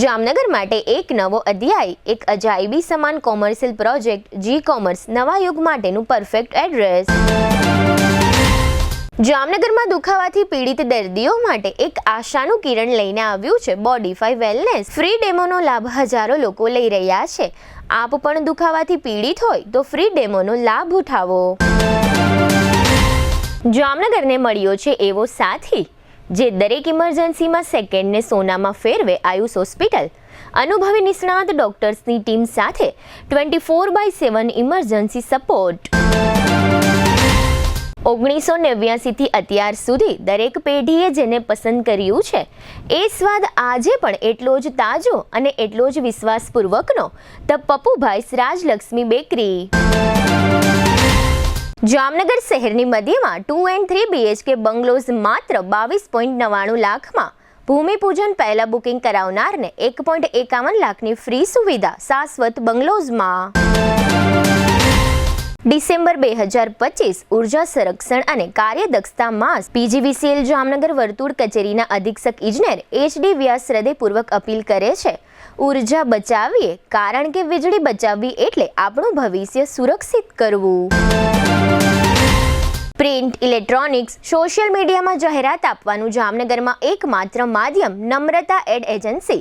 જામનગર માટે એક નવો અધ્યાય, એક અજાયબી સમાન કોમર્શિયલ પ્રોજેક્ટ G-કોમર્સ નવા યુગ માટેનું પરફેક્ટ એડ્રેસ. જામનગરમાં દુખાવાથી પીડિત દર્દીઓ માટે એક આશાનું કિરણ લઈને આવ્યું છે બોડીફાઈ વેલનેસ. ફ્રી ડેમોનો લાભ હજારો લોકો લઈ રહ્યા છે. આપ પણ દુખાવાથી પીડિત હોય તો ફ્રી ડેમોનો લાભ ઉઠાવો. જામનગરને મળ્યો છે એવો સાથી જે દરેક ઇમરજન્સીમાં સેકન્ડને સોનામાં ફેરવે. આયુષ હોસ્પિટલ અનુભવી નિષ્ણાત ડોક્ટર્સની ટીમ સાથે 24/7 ઇમરજન્સી સપોર્ટ. 1989 થી અત્યાર સુધી દરેક પેઢીએ જેને પસંદ કર્યું છે એ સ્વાદ આજે પણ એટલો જ તાજો અને એટલો જ વિશ્વાસપૂર્વકનો ધ પપ્પુભાઈસ રાજલક્ષ્મી બેકરી. જામનગર શહેરની મધ્યમાં 2 and 3 BHK બંગલોઝ માત્ર 22.99 લાખમાં. ભૂમિપૂજન પહેલા બુકિંગ કરાવનારને 1.51 લાખની ફ્રી સુવિધા શાશ્વત બંગલોઝમાં. ડિસેમ્બર 2025 ઉર્જા સંરક્ષણ અને કાર્યદક્ષતા માસ. PGVCL જામનગર વર્તુળ કચેરીના અધિક્ષક ઇજનેર HD વ્યાસ હૃદયપૂર્વક અપીલ કરે છે, ઉર્જા બચાવીએ, કારણ કે વીજળી બચાવવી એટલે આપણું ભવિષ્ય સુરક્ષિત કરવું. પ્રિન્ટ, ઇલેક્ટ્રોનિક્સ, સોશિયલ મીડિયામાં જાહેરાત આપવાનું જામનગરમાં એકમાત્ર માધ્યમ નમ્રતા એડ એજન્સી.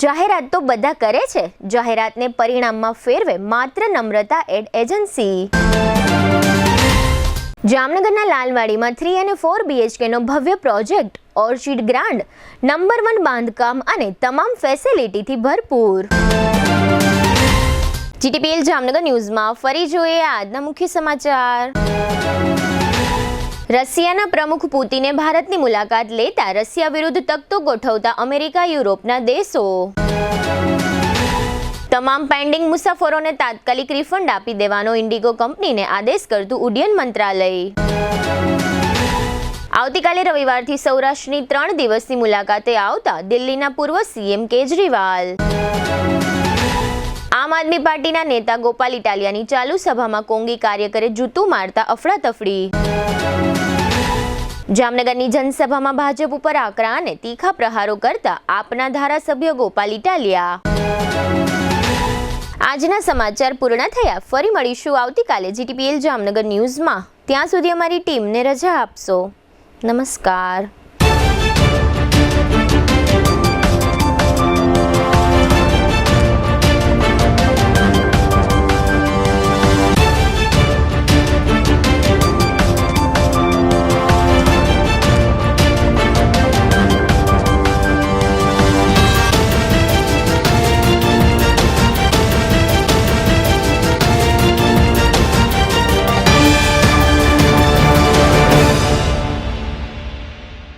જાહેરાત તો બધા કરે છે, જાહેરાતને પરિણામમાં ફેરવે માત્ર નમ્રતા એડ એજન્સી. જામનગરના લાલવાડીમાં 3 અને 4 BHK નો ભવ્ય પ્રોજેક્ટ, ઓર્ચિડ ગ્રાન્ડ, નંબર 1 બાંધકામ અને તમામ ફેસિલિટીથી ભરપૂર. GTPL જામનગર ન્યૂઝમાં ફરી જોઈએ આજના મુખ્ય સમાચાર. રશિયાના પ્રમુખ પુતિને ભારતની મુલાકાત લેતા રશિયા વિરુદ્ધ તકતો ગોઠવતા અમેરિકા, યુરોપના દેશો. તમામ પેન્ડિંગ મુસાફરોને તાત્કાલિક રિફંડ આપી દેવાનો ઇન્ડિગો કંપનીને આદેશ કરતું ઉડ્ડયન મંત્રાલય. આવતીકાલે રવિવારથી સૌરાષ્ટ્રની 3 દિવસની મુલાકાતે આવતા દિલ્હીના પૂર્વ CM કેજરીવાલ. આમ આદમી પાર્ટીના નેતા ગોપાલ ઇટાલિયાની ચાલુ સભામાં કોંગી કાર્યકરે જૂતું મારતા અફડાતફડી. જામનગરની જનસભામાં ભાજપ ઉપર આકરા અને તીખા પ્રહારો કરતા આપના ધારાસભ્ય ગોપાલ ઇટાલિયા. આજના સમાચાર પૂર્ણ થયા. ફરી મળીશું આવતીકાલે GTPL જામનગર ન્યૂઝમાં. ત્યાં સુધી અમારી ટીમને રજા આપશો. નમસ્કાર.